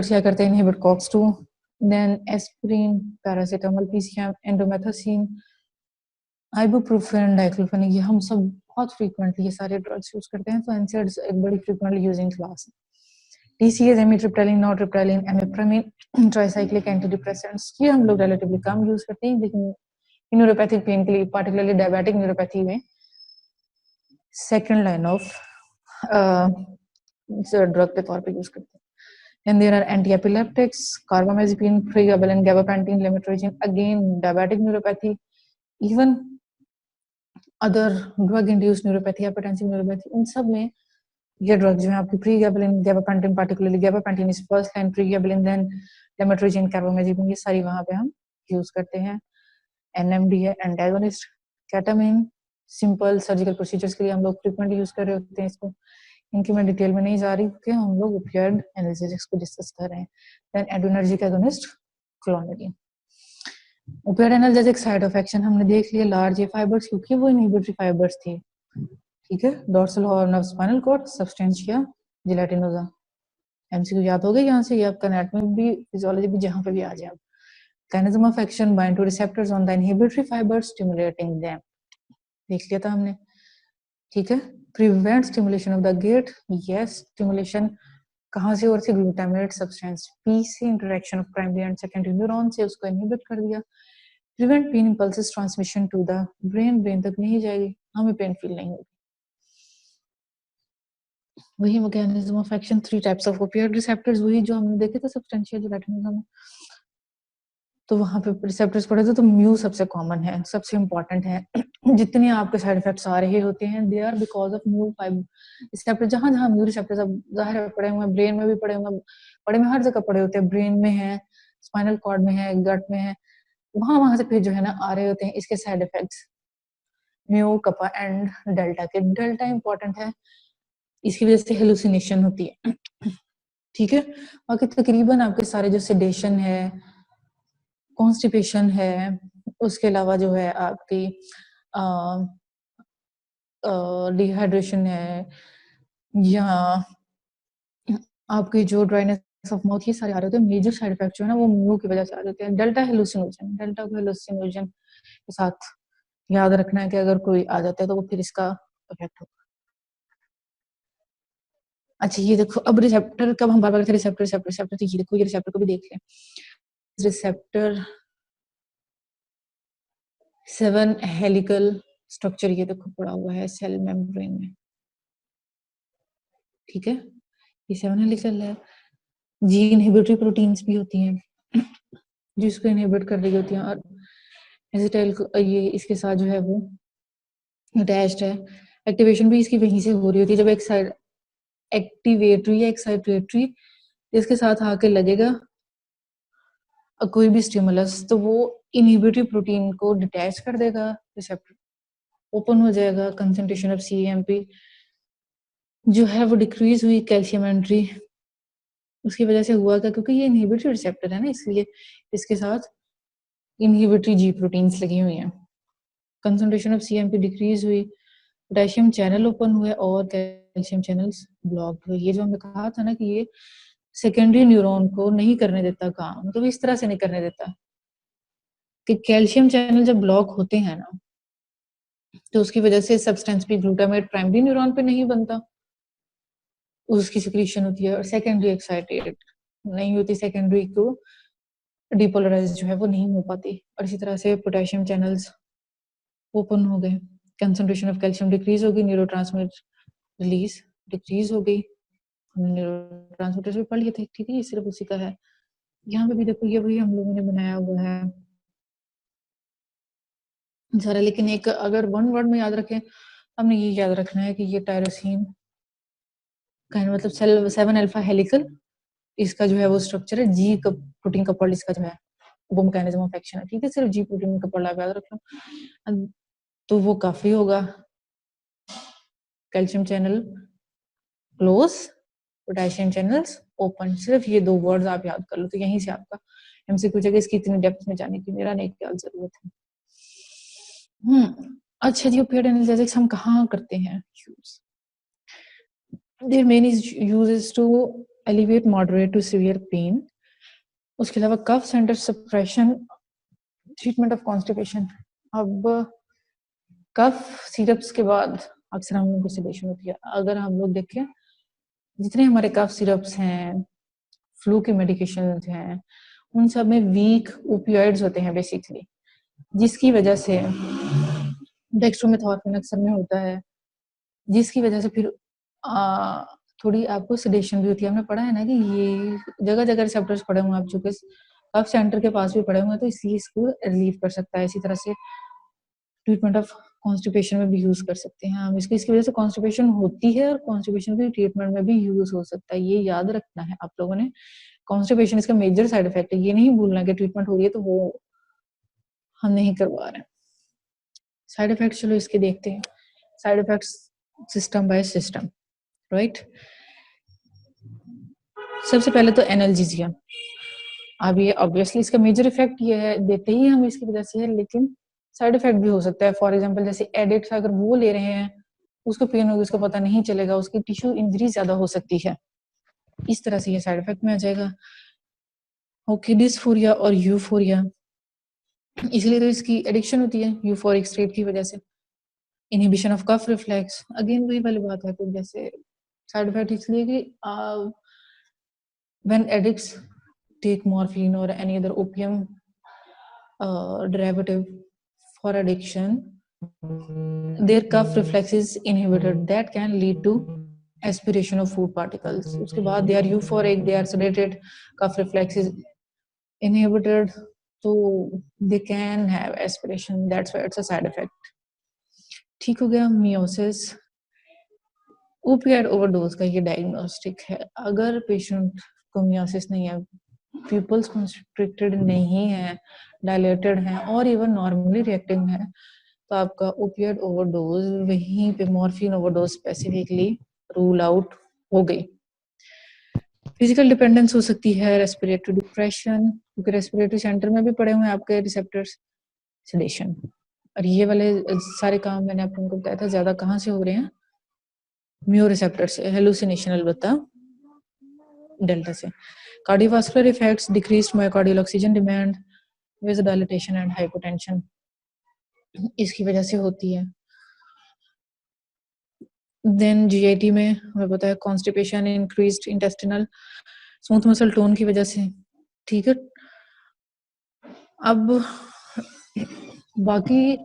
क्या करते हैं, inhibit COX-2, then aspirin, paracetamol, PCM, indomethacin, ibuprofen, diclofenac, ये हम सब बहुत फ्रीक्वेंटली ये सारे ड्रग्स यूज करते हैं, तो NSAIDs एक बड़ी फ्रीक्वेंटली यूजिंग क्लास है। TCAs, एमिट्रिप्टाइलिन, नॉरट्रिप्टाइलिन, एमिप्रामिन, ट्राइसाइक्लिक एंटीडिप्रेसेंट्स, ये हम लोग रिलेटिवली कम यूज करते हैं, लेकिन न्यूरोपैथिक पेन के लिए, पार्टिकुलरली डायबिटिक न्यूरोपैथी में सेकेंड लाइन ऑफ ड्रग के तौर पे यूज करते हैं। And there are anti-epileptics, carbamazepine, pregabalin, gabapentin, lamotrigine, again diabetic neuropathy, even other drug-induced neuropathy, hypertensive neuropathy, उन सब में ये ड्रग जो है आपकी pregabalin, gabapentin, particularly gabapentin is first line, pregabalin, then lamotrigine, carbamazepine, ये सारी वहाँ पे हम यूज करते हैं। NMDA antagonist, ketamine, simple surgical procedures के लिए हम लोग फ्रीक्वेंटली यूज कर रहे होते हैं इसको, इनकी मैं डिटेल में नहीं जा रही क्योंकि हम लोग ओपियोइड एनाल्जेसिक्स को डिस्कस कर रहे हैं। Then adrenergic agonist, clonidine. Opioid analgesic site of action हमने देख लिया, लार्ज ए फाइबर्स क्योंकि वो इनहिबिटरी फाइबर्स थे, ठीक है। Dorsal horn of spinal cord, substantia gelatinosa. MCQ याद हो गया यहाँ से, ये आपका नेट में भी, फिजियोलॉजी भी, जहाँ पे भी आ जाए। Mechanism of action, bind to receptors on the inhibitory fibers, stimulating them. देख लिया था हमने, ठीक है। Prevent stimulation of the gate, yes, stimulation कहाँ से, और से ग्लूटामेट सब्सटेंस पी से interaction of primary and secondary neuron से उसको इनहिबिट कर दिया। Prevent pain impulses transmission to the brain, brain तक नहीं जाएगी, हमें पेन फील नहीं होगी। वही mechanism of action, 3 types of opioid receptors, वही जो हमने देखे थे सब्सटेंशिया जिलेटिनोजा में। तो वहां पे रिसेप्टर्स पढ़े थे, तो म्यू सबसे कॉमन है, सबसे इंपॉर्टेंट है। जितने आपके साइड इफेक्ट्स आ रहे होते हैं, they are because of mu receptor. जहां जहां म्यू रिसेप्टर्स अब जाहिर है पड़े हुए हैं, ब्रेन में भी पड़े हुए हैं, बड़े में हर जगह पड़े होते हैं, ब्रेन में है, स्पाइनल कॉर्ड में है, गट में है, वहां वहां से फिर जो है ना आ रहे होते हैं इसके side effects, mu, kappa and delta के। डेल्टा इंपॉर्टेंट है, इसकी वजह से हेलुसिनेशन होती है, ठीक है। बाकी तकरीबन आपके सारे जो सेडेशन है, कॉन्स्टिपेशन है, उसके अलावा जो है आपकी डिहाइड्रेशन है, या आपकी जो ड्राइनेस ऑफ माउथ, ये सारे आ रहे होते हैं। मेजर साइड इफेक्ट जो है ना वो म्यू की वजह से आ जाते हैं। डेल्टा हेलुसिनोजन, डेल्टा को हेलुसिनोजन के साथ याद रखना है कि अगर कोई आ जाता है तो वो फिर इसका इफेक्ट होगा। अच्छा ये देखो, अब रिसेप्टर, कब हम बार बार रिसेप्टर रिसेप्टर रिसेप्टर, तो ये देखो, ये रिसेप्टर को भी देख लें। रिसेप्टर 7 हेलिकल स्ट्रक्चर, ये देखो पड़ा हुआ है सेल मेम्ब्रेन में, ठीक है। ये 7 हेलिकल है। जी इनहिबिटरी प्रोटीन्स भी होती हैं जिसको इनहिबिट कर रही होती हैं, और एसिटाइल ये इसके साथ जो है वो अटैच्ड है। एक्टिवेशन भी इसकी वहीं से हो रही होती है, जब एक साइड एक्टिवेटरी या एक्साइटेटरी इसके साथ आके लगेगा कोई भी स्टिमुलस, तो वो इनहिबिटरी प्रोटीन को डिटैच कर देगा, रिसेप्टर ओपन हो जाएगा, कंसंट्रेशन ऑफ सीएमपी जो है वो डिक्रीज हुई, कैल्शियम एंट्री उसकी वजह से हुआ था, क्योंकि ये इनहिबिटरी रिसेप्टर है ना, इसलिए इसके साथ इनहिबिटरी जी प्रोटीन्स लगी हुई हैं। कंसंट्रेशन ऑफ सीएमपी डिक्रीज हुई, पोटेशियम चैनल ओपन हुए और कैल्शियम चैनल्स ब्लॉक हुए। ये जो हमने कहा था ना कि ये सेकेंडरी न्यूरॉन को नहीं करने देता काम, तो इस तरह से नहीं करने देता कि कैल्शियम चैनल जब ब्लॉक होते हैं ना, तो उसकी वजह से सब्सटेंस भी ग्लूटामेट प्राइमरी न्यूरॉन पे नहीं बनता, उसकी सिक्रीशन होती है, और सेकेंडरी एक्साइटेड नहीं होती, सेकेंडरी को डिपोलराइज जो है वो नहीं हो पाती, और इसी तरह से पोटेशियम चैनल्स ओपन हो गए, कंसंट्रेशन ऑफ कैल्शियम डिक्रीज होगी, न्यूरोट्रांसमीटर रिलीज डिक्रीज हो गई। हमने न्यूरोट्रांसमीटर्स भी पढ़ लिए थे, ठीक है, ये सिर्फ उसी का है। यहाँ पे भी देखो, ये वही हम लोगों ने बनाया हुआ है सारा, लेकिन एक अगर वन वर्ड में याद रखें, हमने ये याद रखना है कि ये टायरोसिन का मतलब सेल 7 अल्फा हेलिकल, इसका जो है वो स्ट्रक्चर है, जी प्रोटीन कपल्ड इसका जो है वो मैकेनिज्म ऑफ एक्शन है, ठीक है। सिर्फ जी प्रोटीन कपल्ड आप याद रख लो तो वो काफी होगा। Calcium channel close, potassium channels open, सिर्फ ये 2 वर्ड्स आप याद कर लो, तो यहीं से आपका एमसीक्यू जगह इसकी इतनी डेप्थ में जाने की मेरा नहीं ख्याल जरूरत है। अच्छा जी, ओपियोइड एनाल्जेसिक्स हम कहाँ करते हैं use? Their main use is to alleviate moderate to severe pain. उसके अलावा cough centre suppression, treatment of constipation. अब कफ सिरप्स के बाद अक्सर हम लोगों को सेडेशन होती है। अगर हम लोग देखें जितने हमारे कफ सिरप्स हैं, फ्लू के मेडिकेशन हैं, उन सब में वीक ओपियोइड्स होते हैं बेसिकली, जिसकी वजह से डेक्स्ट्रोमेथॉर्फिन अक्सर में होता है, जिसकी वजह से फिर थोड़ी आपको सेडेशन भी होती है। हमने पढ़ा है ना कि ये जगह जगह रिसेप्टर्स पड़े हुए हैं, आप जो कि कफ सेंटर के पास भी पड़े हुए हैं, तो इसलिए इसको रिलीव कर सकता है। इसी तरह से ट्रीटमेंट ऑफ कॉन्स्टिपेशन में भी यूज कर सकते हैं हम इसको, इसकी वजह से कॉन्स्टिपेशन होती है, और कॉन्स्टिपेशन के ट्रीटमेंट में भी यूज हो सकता है, ये याद रखना है आप लोगों ने। कॉन्स्टिपेशन इसका मेजर साइड इफेक्ट है, ये नहीं भूलना कि ट्रीटमेंट हो रही है तो वो हम नहीं करवा रहे हैं। साइड इफेक्ट चलो इसके देखते हैं, side effects system by system, right. सबसे पहले तो एनाल्जेसिया। अब ये ऑब्वियसली इसका मेजर इफेक्ट ये है, देते ही हम इसकी वजह से है, लेकिन साइड इफेक्ट भी हो सकता है। फॉर एग्जांपल जैसे एडिक्ट्स अगर वो ले रहे हैं उसको पेन होगी, उसको पता नहीं चलेगा, उसकी टिश्यू इंजरी ज्यादा हो सकती है। इस तरह से ये साइड इफेक्ट में आ जाएगा। ओके, डिस्फोरिया और यूफोरिया, इसलिए तो इसकी एडिक्शन होती है यूफोरिक स्टेट की वजह से। Inhibition of cough reflex, again वही वाली बात है, तो जैसे साइड इफेक्ट इसलिए कि when addicts take morphine or any other opium derivative for addiction, their cuff reflex is inhibited. That can lead to aspiration of food particles. उसके बाद they are euphoric, they are sedated, cuff reflex is inhibited, so they can have aspiration. That's why it's a side effect. ठीक हो गया। Meiosis, opioid overdose का ये diagnostic है। अगर patient को मियोसिस नहीं है, प्यूपल्स कंस्ट्रिक्टेड नहीं है, डायलेटेड है और इवन नॉर्मली रिएक्टिंग है, तो आपका ओपियाइड ओवरडोज वहीं पे morphine overdose specifically rule out हो गई। फिजिकल डिपेंडेंस हो सकती है, रेस्पिरेटरी डिप्रेशन, क्योंकि रेस्पिरेटरी सेंटर में भी पड़े हुए हैं आपके रिसेप्टर्स, सेडेशन, और ये वाले सारे काम मैंने आपको बताया था ज्यादा कहाँ से हो रहे हैं, म्यो रिसेप्टर से, हेलुसिनेशन अलबत्ता डेल्टा से। Cardiovascular effects, decreased myocardial oxygen demand, vasodilatation and hypotension, इसकी वजह से होती है। देन जीआईटी में हमें पता है constipation, increased intestinal smooth muscle tone की वजह से। ठीक है, अब बाकी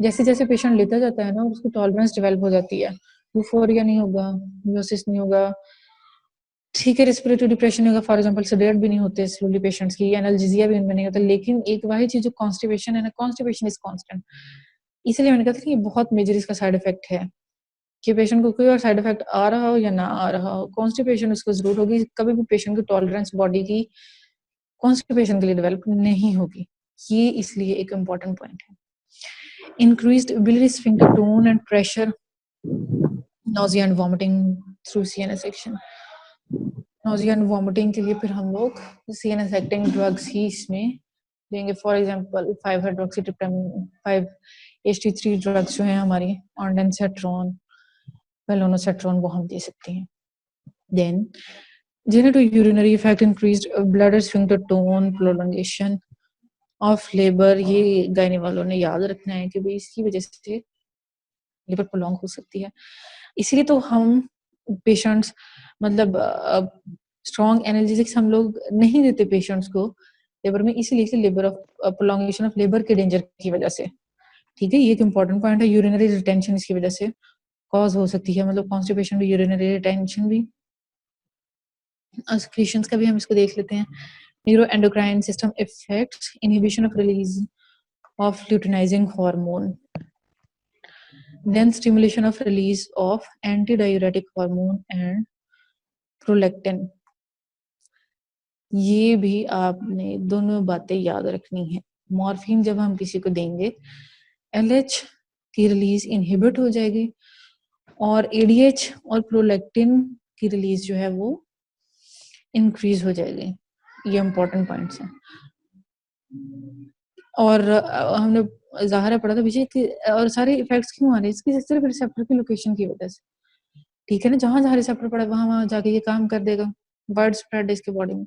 जैसे जैसे पेशेंट लेता जाता है ना, उसको टॉलरेंस डेवलप हो जाती है, यूफोरिया नहीं होगा, मियोसिस नहीं होगा, ठीक है, रेस्पिरेटरी डिप्रेशन नहीं होगा, फॉर एग्जांपल सेडेट भी नहीं होते स्लोली पेशेंट्स की, एनाल्जेसिया भी इनमें नहीं होता, लेकिन एक वही चीज जो कॉन्स्टिपेशन है ना, कॉन्स्टिपेशन इज कांस्टेंट। इसलिए मैंने कहा था कि ये बहुत मेजर इसका साइड इफेक्ट है, कि पेशेंट को कोई और साइड इफेक्ट आ रहा हो या ना आ रहा हो, कॉन्स्टिपेशन उसको जरूर होगी। कभी भी पेशेंट की टॉलरेंस बॉडी की कॉन्स्टिपेशन के लिए डेवलप नहीं होगी, ये इसलिए एक इम्पॉर्टेंट पॉइंट है। Increased biliary sphincter tone and pressure, nausea and vomiting through CNS section. Nausea and vomiting के लिए फिर हम लोग सीएनएस एक्टिंग ड्रग्स ही इसमें देंगे, फॉर एग्जांपल 5-हाइड्रोक्सीट्रिप्टामाइन, 5-HT3 ड्रग्स जो हैं हमारी, ऑन्डेंसेट्रॉन, बेलोनोसेट्रॉन, वो हम दे सकते हैं। Then genitourinary effect, increased bladder sphincter tone, prolongation of labour, ये गायने वालों ने याद रखना है कि भाई इसकी वजह से लेबर प्रोलॉन्ग हो सकती है। इसीलिए तो हम पेशेंट्स मतलब स्ट्रॉन्ग एनाल्जेसिक्स हम लोग नहीं देते पेशेंट्स को लेबर में, इसीलिए labour of prolongation of labour के डेंजर की वजह से। ठीक है, ये एक इंपॉर्टेंट पॉइंट है। यूरिनरी रिटेंशन इसकी वजह से कॉज हो सकती है, मतलब कॉन्स्टिपेशन भी, यूरिनरी रिटेंशन भी, एक्सक्रीशंस का भी हम इसको देख लेते हैं। Neuro endocrine system effects, inhibition of release of luteinizing hormone, then stimulation of release of antidiuretic hormone and prolactin। ये भी आपने दोनों बातें याद रखनी है। मॉर्फिन जब हम किसी को देंगे, एलएच की रिलीज इनहिबिट हो जाएगी और एडीएच और प्रोलैक्टिन की रिलीज जो है वो इंक्रीज हो जाएगी। ये इंपॉर्टेंट पॉइंट्स हैं। और हमने ज़ाहिर पढ़ा था पीछे कि और सारे इफेक्ट्स क्यों आ रहे हैं, इसकी सिर्फ रिसेप्टर की लोकेशन की वजह से। ठीक है ना, जहां जहां रिसेप्टर पड़ा वहां जाके ये काम कर देगा, वर्ड स्प्रेड इसके बॉडी में।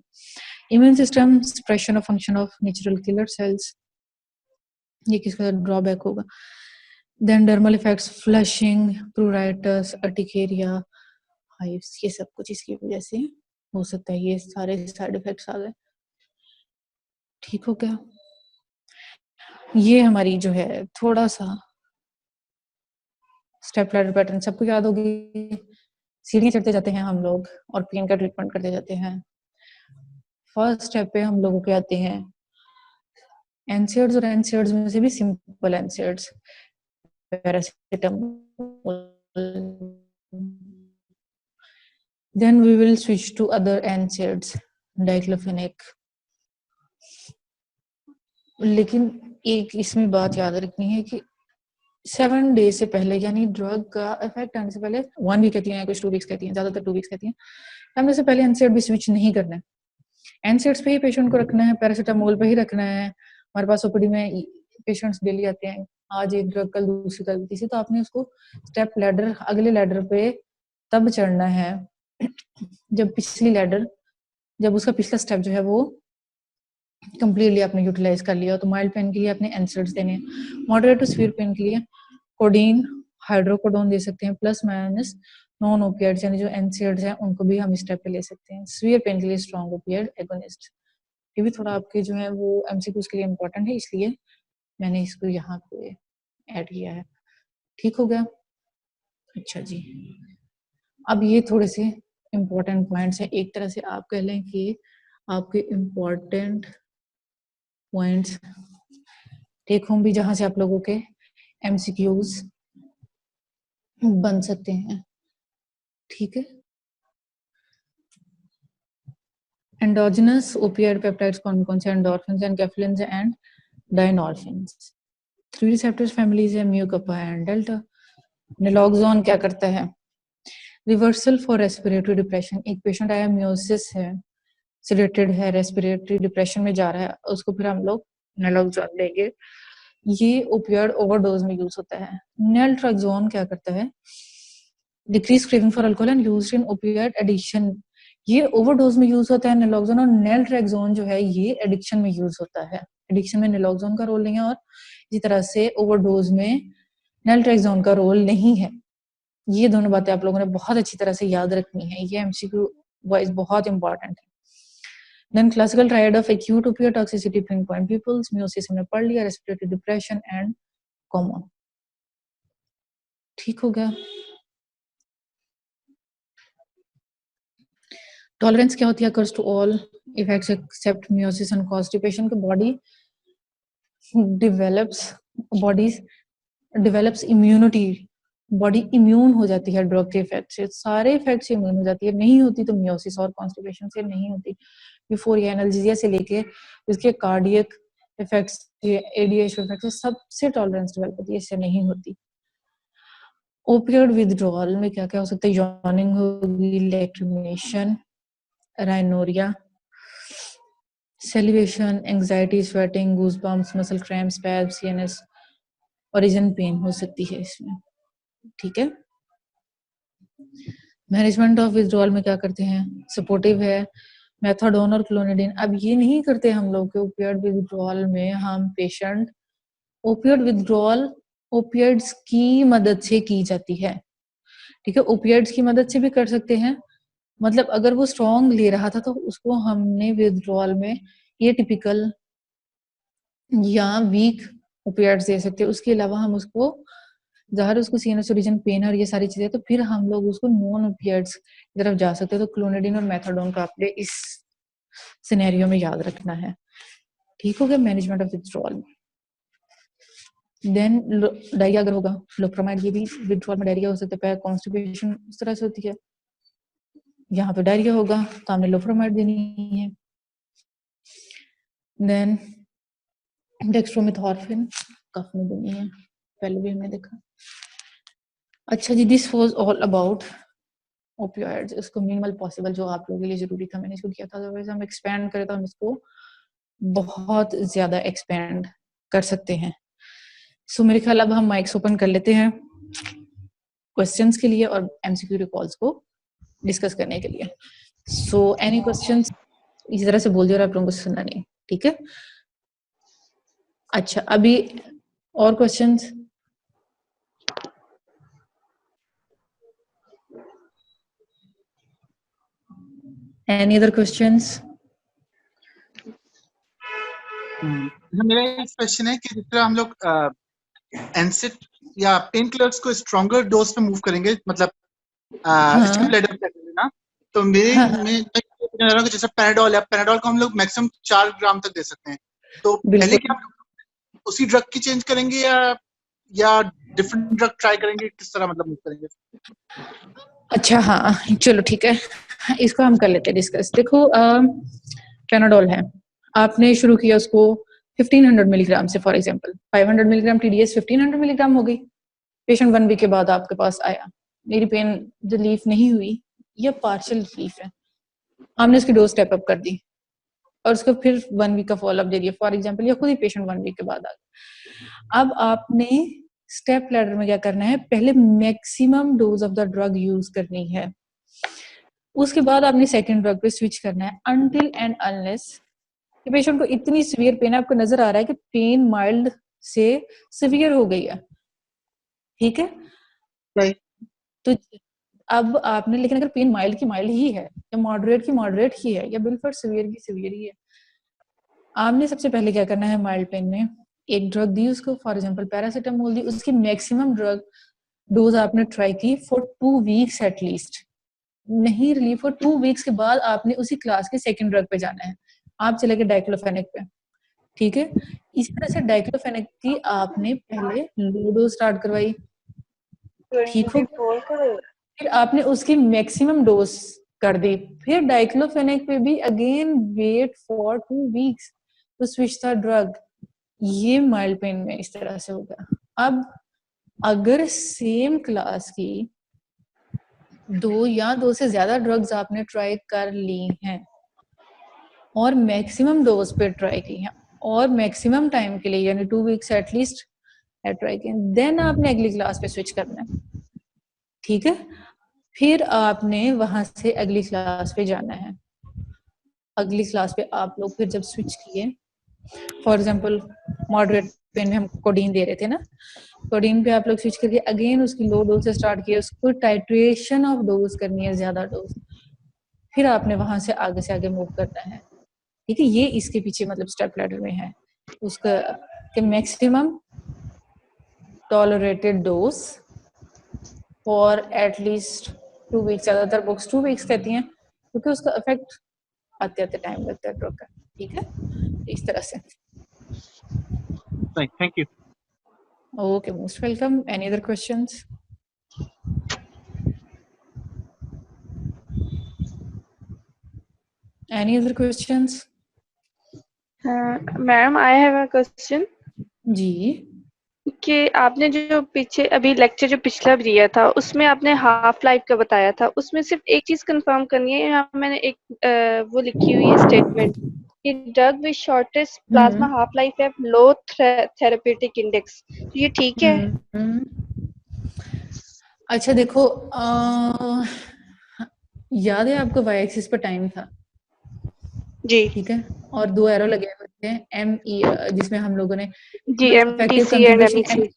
Immune system suppression of function of natural killer cells, ये किसका ड्रॉबैक होगा। Then dermal effects, flushing, pruritus, urticaria, hives, ये सब कुछ इसकी वजह से हो सकता है। ये सारे साइड इफेक्ट्स आ गए। ठीक हो गया, ये हमारी जो है थोड़ा सा स्टेप लैडर पैटर्न सबको याद होगी। सीढ़ियां चढ़ते जाते हैं हम लोग और पेन का ट्रीटमेंट करते जाते हैं। फर्स्ट स्टेप पे हम लोगों के आते हैं एनसेड्स, और एनसेड्स में से भी simple NSAIDs, paracetamol. Then we will switch to other NSAIDs, diclofenac. लेकिन एक इसमें बात याद रखनी है कि 7 डेज से पहले, यानी ड्रग का इफेक्ट आने से पहले, 1 वीक कहती हैं, कुछ 2 वीक्स कहती हैं, ज्यादातर 2 वीक्स कहती हैं, हमने से पहले एनसेड भी स्विच नहीं करना है। एनसेड्स पे ही पेशेंट को रखना है, पैरासिटामोल पे ही रखना है। हमारे पास ओपीडी में पेशेंट्स डेली आते हैं आज एक ड्रग कल दूसरी कल तीसरी, तो आपने उसको स्टेप लैडर, अगले लैडर पे तब चढ़ना है जब पिछली लैडर, जब उसका पिछला स्टेप जो है वो कंप्लीटली आपने यूटिलाइज कर लिया। तो माइल्ड पेन के लिए आपने एनसर्ट्स देने हैं, मॉडरेट टू सीवियर पेन के लिए कोडीन, हाइड्रोकोडोन दे सकते हैं, प्लस माइनस नॉन ओपिएट्स यानी जो एनसेड्स हैं उनको भी हम स्टेप पे ले सकते हैं। सीवियर पेन के लिए स्ट्रॉन्ग ओपिएट एगोनिस्ट। ये भी थोड़ा आपके जो है वो एमसीक्यूज के लिए इंपॉर्टेंट है, इसलिए मैंने इसको यहाँ पे ऐड किया है। ठीक हो गया? अच्छा जी, अब ये थोड़े से इम्पोर्टेंट पॉइंट्स हैं, एक तरह से आप कह लें कि आपके इम्पोर्टेंट पॉइंट्स टेक होम भी, जहां से आप लोगों के एमसीक्यूज बन सकते हैं। ठीक है, एंडोजिनस ओपियाइड पेप्टाइड्स कौन कौन से? Endorphins, enkephalins and dynorphins. 3 receptors families है, mu, kappa and delta. Naloxone क्या करता है? Reversal for respiratory depression. एक पेशेंट आया, म्यूसिस है, सिलेटेड है, रेस्पिरेटरी डिप्रेशन में जा रहा है, उसको फिर हम लोग नेलोक्सोन देंगे। ये ओपियोइड ओवरडोज में यूज होता है। नेल्ट्राक्सोन क्या करता है? Decrease craving for alcohol and used in opioid addiction. ये ओवरडोज में यूज होता है नेलोक्सोन, और नेल्ट्राक्सोन जो है ये एडिक्शन में यूज होता है। एडिक्शन में नेलोक्सोन का रोल नहीं है, और इसी तरह से ओवरडोज में नेल्ट्राक्सोन का रोल नहीं है। ये दोनों बातें आप लोगों ने बहुत अच्छी तरह से याद रखनी है, ये एमसीक्यू वाइज बहुत इंपॉर्टेंट है। Then classical triad of acute opioid toxicity, pinpoint pupils, miosis हमने पढ़ लिया, रेस्पिरेटरी डिप्रेशन एंड कॉमन। ठीक हो गया? टॉलरेंस क्या होती है? Occurs to all effects except miosis and constipation. की body develops immunity, body immune हो जाती है ड्रग के इफेक्ट से, सारे इफेक्ट से इम्यून हो जाती है। नहीं होती तो म्यूसिस और कॉन्स्टिपेशन से नहीं होती। यूफोरिया, एनाल्जेसिया से लेके इसके कार्डियक इफेक्ट्स, एडीएच इफेक्ट्स, सबसे टॉलरेंस डेवलप होती है, इससे नहीं होती। ओपियोइड विथड्रॉल में क्या क्या हो सकता है? यॉर्निंग होगी, lacrimation, rhinorrhoea, salivation, anxiety, sweating, goosebumps, muscle cramp, spasm, CNS, origin pain हो सकती है इसमें। ठीक है, मैनेजमेंट ऑफ विथड्रॉल में क्या करते हैं? सपोर्टिव है, मेथाडोन और क्लोनिडीन। अब ये नहीं करते हम लोग के ओपियोइड विथड्रॉल में, हम पेशेंट ओपियोइड विथड्रॉल ओपियोइड्स की मदद से की जाती है। ठीक है, ओपियोइड्स की मदद से भी कर सकते हैं, मतलब अगर वो स्ट्रॉन्ग ले रहा था तो उसको हमने विथड्रॉल में ये टिपिकल या वीक ओपियोइड्स दे सकते हैं। उसके अलावा हम उसको ज़ाहिर उसको सीएनएस ओरिजिन पेन और ये सारी चीजें, तो फिर हम लोग उसको नॉन ओपियोइड्स की तरफ जा सकते हैं। तो क्लोनिडीन और मेथाडोन का आपने इस सिनेरियो में याद रखना है। ठीक हो गया management of withdrawal. Then diarrhoea अगर होगा, लोप्रामाइड, ये भी विथड्रॉल में डायरिया हो सकता है, कॉन्स्टिपेशन इस तरह से होती है, यहाँ पे डायरिया होगा तो हमने लोप्रामाइड देनी है। देन डेक्स्ट्रोमेथॉर्फिन कफ में देनी है, पहले भी हमने देखा। अच्छा जी, this was all about opioids. इसको मिनिमल पॉसिबल जो आप लोगों के लिए जरूरी था मैंने इसको किया था, अदरवाइज हम एक्सपेंड करें तो हम इसको बहुत ज्यादा एक्सपेंड कर सकते हैं। सो मेरे ख्याल अब हम माइक्स ओपन कर लेते हैं क्वेश्चंस के लिए और एमसीक्यू रिकॉल्स को डिस्कस करने के लिए। So any questions? इसी तरह से बोल दिया और आप लोगों को सुनना नहीं, ठीक है? अच्छा, अभी और क्वेश्चंस? Any other questions? मेरा एक क्वेश्चन है कि जिस तरह हम लोग एनसिड या पेन किलर्स को स्ट्रॉन्गर डोज पे मूव करेंगे, मतलब स्टेप लेडर पे ना, तो मैं रहा हूं कि जैसे पैराडोल है, पैराडोल को हम लोग मैक्सिमम 4 ग्राम तक दे सकते हैं। तो पहले क्या हम उसी ड्रग की चेंज करेंगे या डिफरेंट ड्रग ट्राई करेंगे? किस तरह मतलब मूव करेंगे? अच्छा, हाँ चलो ठीक है, इसको हम कर लेते हैं डिस्कस। देखो पैनाडोल है, आपने शुरू किया उसको 1500 मिलीग्राम से, for example 500 milligram TDS 1500 milligram हो गई। पेशेंट 1 वीक के बाद आपके पास आया, मेरी पेन रिलीफ नहीं हुई या पार्शियल रिलीफ है, हमने इसकी डोज स्टेप अप कर दी। और उसको फिर 1 वीक का फॉलोअप दे दिया फॉर एग्जांपल, या खुद ही पेशेंट 1 वीक के बाद आ गया। अब आपने स्टेप लैडर में क्या करना है, पहले maximum dose of the drug use करनी है, उसके बाद आपने सेकंड ड्रग पे स्विच करना है, अनटिल एंड अनलेस पेशेंट को इतनी सीवियर पेन है, आपको नजर आ रहा है कि पेन माइल्ड से सीवियर हो गई है, ठीक है। Right. तो अब आपने, लेकिन अगर पेन माइल्ड की माइल्ड ही है, या मॉडरेट की मॉडरेट ही है, या बिल्कुल सीवियर की सीवियर ही है, आपने सबसे पहले क्या करना है, माइल्ड पेन में एक ड्रग दी उसको, फॉर एग्जांपल पैरासीटामोल दी, उसकी मैक्सिमम ड्रग डोज आपने ट्राई की फॉर 2 वीक्स एटलीस्ट, नहीं रिलीफ फॉर 2 वीक्स के बाद आपने उसी क्लास के सेकंड ड्रग पे जाना है, आप चले गए डाइक्लोफेनेक पे, ठीक है। इसी तरह से डाइक्लोफेनेक की आपने पहले लो डोज स्टार्ट करवाई, ठीक हो गया, फिर आपने उसकी मैक्सिमम डोज कर दी, फिर डाइक्लोफेनेक पे भी again wait for 2 weeks to switch the drug. ये माइल्ड पेन में इस तरह से होगा। अब अगर सेम क्लास की 2 या 2 से ज्यादा ड्रग्स आपने ट्राई कर ली हैं और मैक्सिमम डोज पे ट्राई की हैं और मैक्सिमम टाइम के लिए यानी 2 वीक्स एटलीस्ट ट्राई की, देन आपने अगली क्लास पे स्विच करना है, ठीक है। फिर आपने वहां से अगली क्लास पे जाना है, अगली क्लास पे आप लोग फिर जब स्विच किए, फॉर एग्जांपल मॉडरेट पेन में हम कोडीन दे रहे थे ना, कोडीन पे आप लोग स्विच करके अगेन उसकी लो डोज से स्टार्ट किया, उसको टाइट्रेशन ऑफ डोज करनी है, ज्यादा डोज, फिर आपने वहां से आगे मूव करना है, ठीक है। ये इसके पीछे मतलब स्टेप लैडर में है उसका कि maximum tolerated dose for at least 2 weeks, ज्यादातर बुक्स 2 वीक्स कहती हैं क्योंकि उसका इफेक्ट आते आते टाइम लगता है ड्रग का, ठीक है, इस तरह से। Right. Thank you. Okay, most welcome. Any other questions? Any other questions? Ma'am I have a question जी, कि आपने जो पीछे अभी लेक्चर जो पिछला दिया था उसमें आपने हाफ लाइफ का बताया था, उसमें सिर्फ एक चीज कंफर्म करनी है। यहाँ मैंने एक वो लिखी हुई है स्टेटमेंट कि drug with shortest plasma half life है लो थेरेप्यूटिक इंडेक्स, तो ये ठीक है? अच्छा देखो, याद है आपको वाई एक्सिस पर टाइम था, जी ठीक है, और 2 एरो लगे हुए थे एम ई, जिसमें हम लोगों ने जी, effective MTC and concentration, MEC।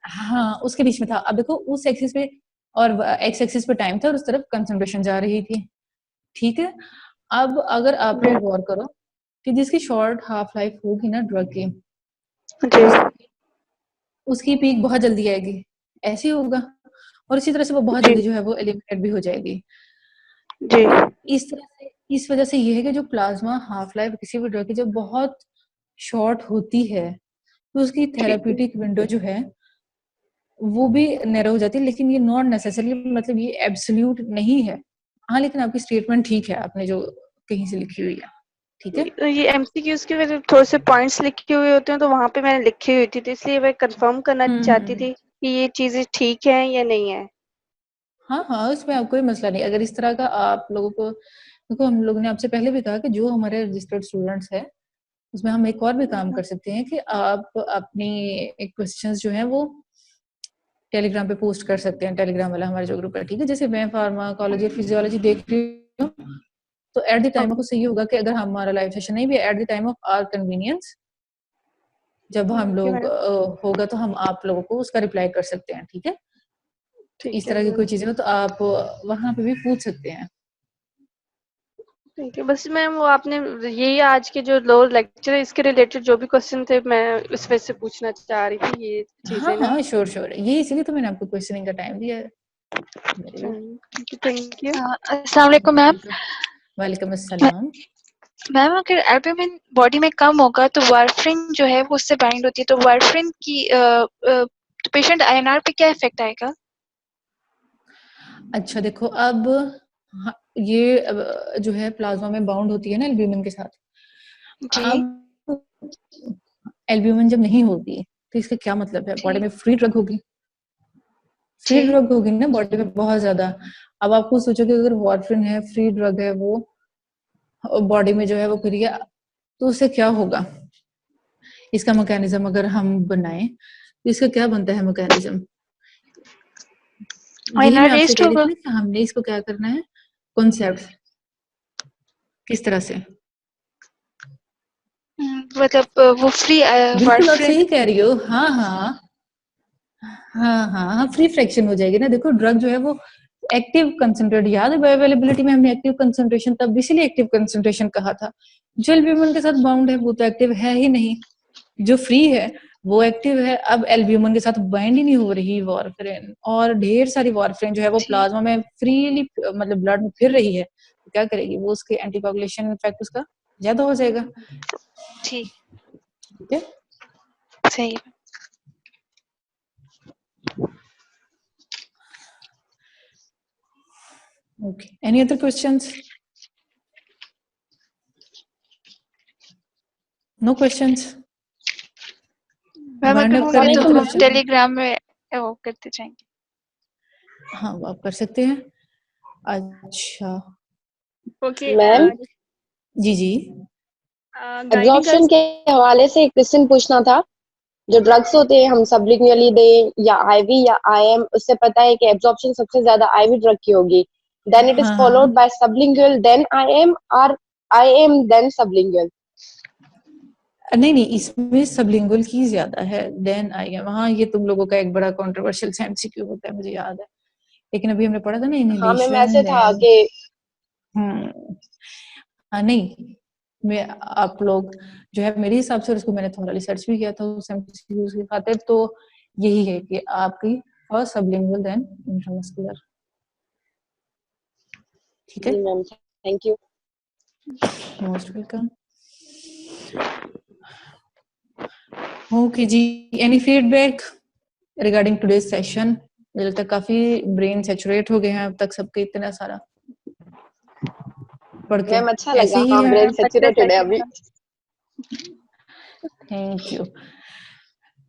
हाँ उसके बीच में था। अब देखो उस एक्सिस पे और एक्स एक्सिस पे टाइम था और उस तरफ कंसंट्रेशन जा रही थी, ठीक है। अब अगर आप लोग गौर करो कि जिसकी शॉर्ट हाफ लाइफ होगी ना ड्रग की, जी उसकी पीक बहुत जल्दी आएगी, ऐसे ही होगा, और इसी तरह से वो बहुत जी जल्दी जो है वो एलिमिनेट भी हो जाएगी। जी इस तरह से, इस वजह से ये है कि जो प्लाज्मा हाफ लाइफ किसी भी ड्रग की जब बहुत शॉर्ट होती है तो उसकी थेराप्यूटिक विंडो जो है वो भी नैरो हो जाती है, लेकिन ये नॉट नेसेसरली मतलब ये एब्सोल्यूट नहीं है। हाँ लेकिन आपकी स्टेटमेंट ठीक है, आपने जो कहीं से लिखी हुई है, ठीक है। ये MCQs के वजह थोड़े से पॉइंट्स लिखे हुए होते हैं तो वहां पे मैंने लिखी हुई थी, तो इसलिए मैं कंफर्म करना चाहती थी कि ये चीजें ठीक है या नहीं है। हाँ हाँ, उसमें आपको कोई मसला नहीं। अगर इस तरह का आप लोगों को, देखो हम लोगों ने आपसे पहले भी कहा कि जो हमारे रजिस्टर्ड स्टूडेंट्स है उसमें हम एक और भी काम कर सकते हैं कि आप अपनी क्वेश्चंस जो है वो टेलीग्राम पे पोस्ट कर सकते हैं, टेलीग्राम वाला हमारा जो ग्रुप है, ठीक है। जैसे मैं फार्माकोलॉजी और फिजियोलॉजी देख रही हूँ तो एट द टाइम ऑफ सही होगा कि अगर हमारा लाइव सेशन नहीं भी at the time of our convenience जब हम लोग होगा तो हम आप लोगों को उसका रिप्लाई कर सकते हैं, ठीक है। इस तरह की कोई चीजें हो तो आप वहां पे भी पूछ सकते हैं। ठीक है, बस मैम वो आपने यही आज के जो लोअर लेक्चर है इसके रिलेटेड जो भी क्वेश्चन थे मैं इस वजह से पूछना चाह रही थी ये चीजें हाँ ना। हाँ श्योर श्योर, ये इसीलिए तो मैंने आपको क्वेश्चनिंग का टाइम दिया है। Thank you. अस्सलाम वालेकुम मैम। वालेकुम अस्सलाम। मैम अगर एल्ब्यूमिन बॉडी में कम होगा तो वारफरिन जो है वो उससे बाइंड होती है, तो वारफरिन की तो पेशेंट INR पे क्या इफेक्ट आएगा? अच्छा देखो अब ये जो है प्लाज्मा में बाउंड होती है ना एल्ब्यूमिन के साथ। जी अब एल्ब्यूमिन जब नहीं होगी तो इसका क्या मतलब है, बॉडी में फ्री ड्रग होगी, फ्री जी ड्रग होगी ना बॉडी में बहुत ज्यादा। अब आप खुद सोचो कि अगर वारफरिन है फ्री ड्रग है वो, बॉडी में जो है वो क्रिया, तो उससे क्या होगा, इसका मैकेनिज्म अगर हम बनाएं तो इसका क्या बनता है मैकेनिज्म। यही आईएनआर मैं आपसे रेस्ट कह रही होगा। थी ना कि हमने इसको क्या करना है, कॉन्सेप्ट किस तरह से। मतलब वो फ्री बिल्कुल आप वार्फरिन। सही कह रही हो। हाँ हाँ हाँ हाँ हाँ, फ्री फ्रैक्शन हो जाएगी ना। देखो ड्रग जो है वो एक्टिव कंसंट्रेट, याद है बायोअवेलेबिलिटी में हमने एक्टिव कंसंट्रेशन तब इसीलिए एक्टिव कंसंट्रेशन कहा था। जो एल्ब्यूमिन के साथ बाउंड है वो तो एक्टिव है ही नहीं, जो फ्री है वो एक्टिव है। अब एल्ब्यूमिन के साथ बाइंड ही नहीं हो रही वार्फरिन, और ढेर सारी वार्फरिन जो है वो ठीक प्लाज्मा में फ्रीली मतलब ब्लड में फिर रही है, तो क्या करेगी वो, उसके एंटीकोगुलेशन इफेक्ट उसका ज्यादा हो जाएगा। ठीक ठीक है, सही है। Okay, any other questions? No questions? Ma'am wind अगर अप करे करें तो मतलब हम क्वेश्चन? टेलीग्राम में वो करते जाएंगे। हाँ वो आप कर सकते हैं। अच्छा ओके मैम, जी जी गाइडिंग एब्जॉर्प्शन के हवाले से एक क्वेश्चन पूछना था। जो ड्रग्स होते हैं हम सबलिंगुअली दें या आईवी या आईएम, उससे पता है कि एब्जॉर्प्शन सबसे ज्यादा आईवी ड्रग की होगी, देन इट इज हाँ फॉलोड हाँ बाय सबलिंगुअल देन आईएम, और आईएम देन सबलिंगुअल। नहीं नहीं, इसमें सबलिंगुअल की ज्यादा है देन आई एम। हाँ ये तुम लोगों का एक बड़ा कंट्रोवर्शियल एमसीक्यू होता है, मुझे याद है, लेकिन अभी हमने पढ़ा था ना हाँ मैम, इनहेलेशन ऐसे था देन। कि हाँ नहीं, मैं आप लोग जो है मेरे हिसाब से, और इसको मैंने थोड़ा रिसर्च भी किया था उस एमसीक्यूज की खातिर, तो यही है कि आपकी फर्स्ट सबलिंगुअल देन इंट्रामस्कुलर। ठीक है, जी ma'am, thank you. Most welcome. Okay जी, any feedback regarding today's session? मुझे लगता है काफी ब्रेन सैचुरेट हो गए हैं अब तक सबके, इतना सारा पढ़ के। मैम अच्छा ऐसे लगा, ही हाँ है। ब्रेन अच्छा सैचुरेटेड है सेशन अभी। था। Thank you.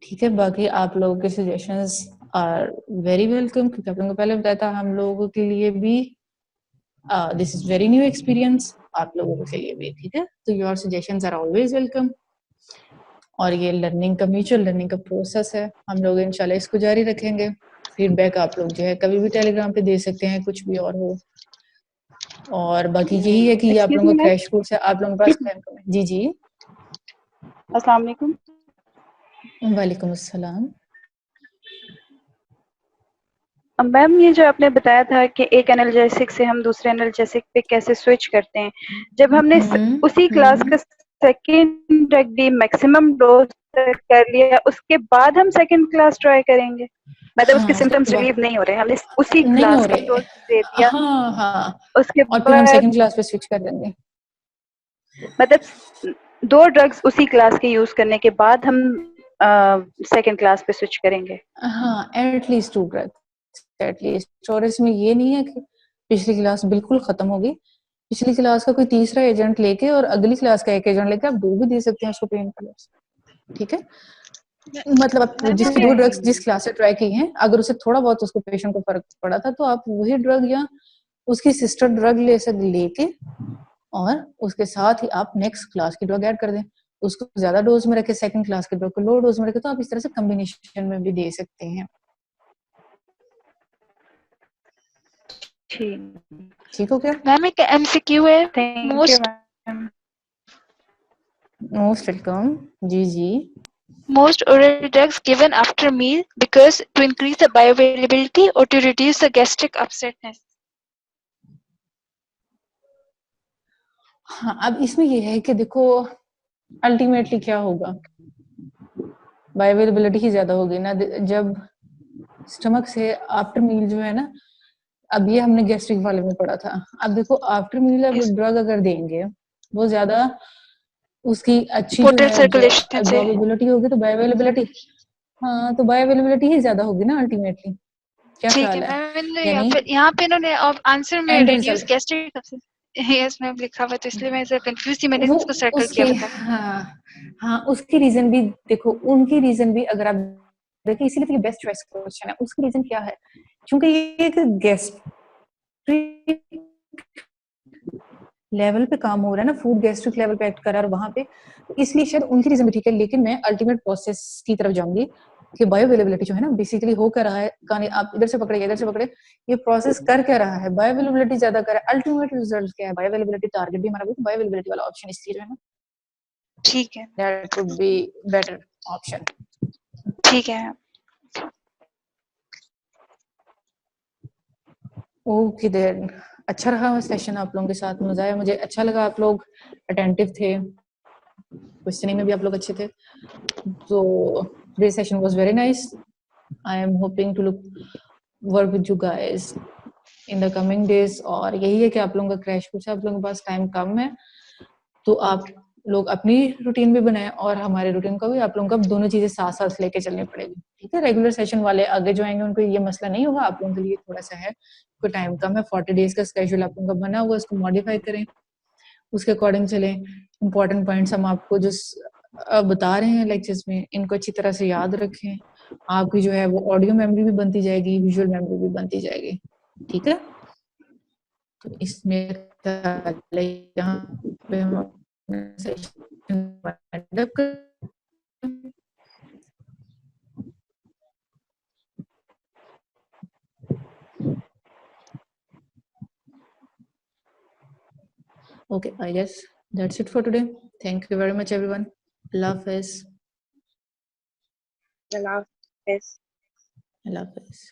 ठीक है, बाकी आप लोगों के सजेशंस आर वेरी वेलकम, क्योंकि आप लोगों को पहले बताया था हम लोगों के लिए भी this is very new experience, आप लोगों के लिए भी। ठीक है, तो your suggestions are always welcome. और ये लर्निंग का, म्यूचुअल लर्निंग का प्रोसेस है, हम लोग इंशाल्लाह इसको जारी रखेंगे। फीडबैक आप लोग जो है कभी भी टेलीग्राम पे दे सकते हैं, कुछ भी और हो। और बाकी यही है कि ये आप एक्सक्यूज लोगों मी का मैम, क्रैश कोर्स है, आप लोगों के पास टाइम कम है। जी जी, अस्सलाम वालेकुम। वालेकुम अस्सलाम। मैम ये जो आपने बताया था कि एक एनाल्जेसिक से हम दूसरे एनाल्जेसिक पे कैसे स्विच करते हैं, जब हमने उसी क्लास का सेकेंड ड्रग भी मैक्सिमम डोज कर लिया, उसके बाद हम सेकेंड क्लास ट्राई करेंगे, मतलब उसके हाँ सिम्टम्स रिलीव नहीं हो रहे, हमने उसी नहीं हो क्लास का रहे, डोज दे दिया, हाँ हाँ, उसके और फिर हम बाद सेकंड क्लास पे स्विच कर देंगे। मतलब 2 ड्रग्स उसी क्लास के यूज करने के बाद हम सेकेंड क्लास पे स्विच करेंगे। हाँ एटलीस्ट 2 ड्रग्स एटलीस्ट। और इसमें ये नहीं है कि पिछली क्लास बिल्कुल खत्म होगी, पिछली क्लास का कोई तीसरा एजेंट लेके और अगली क्लास का एक एजेंट लेके आप 2 भी दे सकते हैं उसको पेन किलर्स। ठीक है, मतलब आप जिसकी 2 ड्रग्स जिस क्लास से ट्राई की हैं, अगर उसे थोड़ा बहुत उसको पेशेंट को फर्क पड़ा था, तो आप वही ड्रग या उसकी सिस्टर ड्रग लेके और उसके साथ ही आप नेक्स्ट क्लास की ड्रग ऐड कर दें, उसको ज्यादा डोज में रखे, सेकंड क्लास की ड्रग को लो डोज में रखे, तो आप इस तरह से कॉम्बिनेशन में भी दे सकते हैं। ठीक हो गया? मैम एक एमसीक्यू है, thank you most ma'am. Most welcome. जी जी, most oral drugs given after meal because to increase the bioavailability or to reduce the gastric upsetness. हाँ अब इसमें ये है कि देखो अल्टीमेटली क्या होगा, बायोअवेलेबिलिटी ही ज्यादा होगी ना जब स्टमक से आफ्टर मील जो है ना। अब ये हमने गैस्ट्रिक वाले में पढ़ा था, अब देखो आफ्टर मील अब Yes. ड्रग अगर देंगे वो ज्यादा उसकी अच्छी जो Portal है circulation से एब्जॉर्बेबिलिटी होगी, तो बायोअवेलेबिलिटी, हाँ तो बायोअवेलेबिलिटी ही ज्यादा होगी ना अल्टीमेटली। क्या ठीक है ख्याल है? मैम, यानी यहाँ पे इन्होंने आंसर में and reduce result gastric upset yes ma'am लिखा हुआ है, तो इसलिए मैं कंफ्यूज थी, मैंने वो इसको सर्कल उसके, किया था। हाँ हाँ उसकी रीजन भी देखो, उनकी रीजन भी अगर आप देखिए, इसीलिए तो ये बेस्ट चॉइस क्वेश्चन है। उसकी रीजन क्या है, क्योंकि ये एक गैस्ट्रिक लेवल पे काम हो रहा है ना, फूड गैस्ट्रिक लेवल पे एक्ट कर रहा है और वहां पे, तो इसलिए शायद उनकी रीजन भी ठीक है, लेकिन मैं अल्टीमेट प्रोसेस की तरफ जाऊंगी कि बायोअवेलेबिलिटी जो है ना बेसिकली हो क्या रहा है, कहानी आप इधर से पकड़े इधर से पकड़े, ये प्रोसेस कर क्या रहा है, बायोअवेलेबिलिटी ज्यादा कर रहा है, अल्टीमेट रिजल्ट क्या है, बायोअवेलेबिलिटी टारगेट भी हमारा बायोअवेलेबिलिटी वाला ऑप्शन इसलिए जो है ना, ठीक है, that would be better option. ठीक है। ओके देन, अच्छा रहा सेशन आप लोगों के साथ, मजा आया, मुझे अच्छा लगा, आप लोग अटेंटिव थे, क्वेश्चनिंग में भी आप लोग अच्छे थे, तो this session was very nice. I am hoping to work with you guys in the coming days, और यही है कि आप लोगों का क्रैश कोर्स है, आप लोगों के पास टाइम कम है, तो आप लोग अपनी रूटीन भी बनाएं और हमारे रूटीन को भी, आप लोगों को दोनों चीजें साथ साथ लेके चलनी पड़ेगी, ठीक है। रेगुलर सेशन वाले आगे जो आएंगे उनको ये मसला नहीं होगा, आप लोगों के लिए थोड़ा सा है, कोई टाइम कम है, 40 डेज का स्केड्यूल आप लोगों का बना हुआ, उसको मॉडिफाई करें, उसके अकॉर्डिंग चलें। इंपॉर्टेंट पॉइंट्स हम आपको जो बता रहे हैं लेक्चर्स में, इनको अच्छी तरह से याद रखें, आपकी जो है वो ऑडियो मेमोरी भी बनती जाएगी, विजुअल मेमोरी भी बनती जाएगी, ठीक है। तो इसमें यहाँ पे हम सेशन वाइंड अप कर, okay, I guess that's it for today. Thank you very much everyone. Allah Hafiz. Allah Hafiz. Allah Hafiz.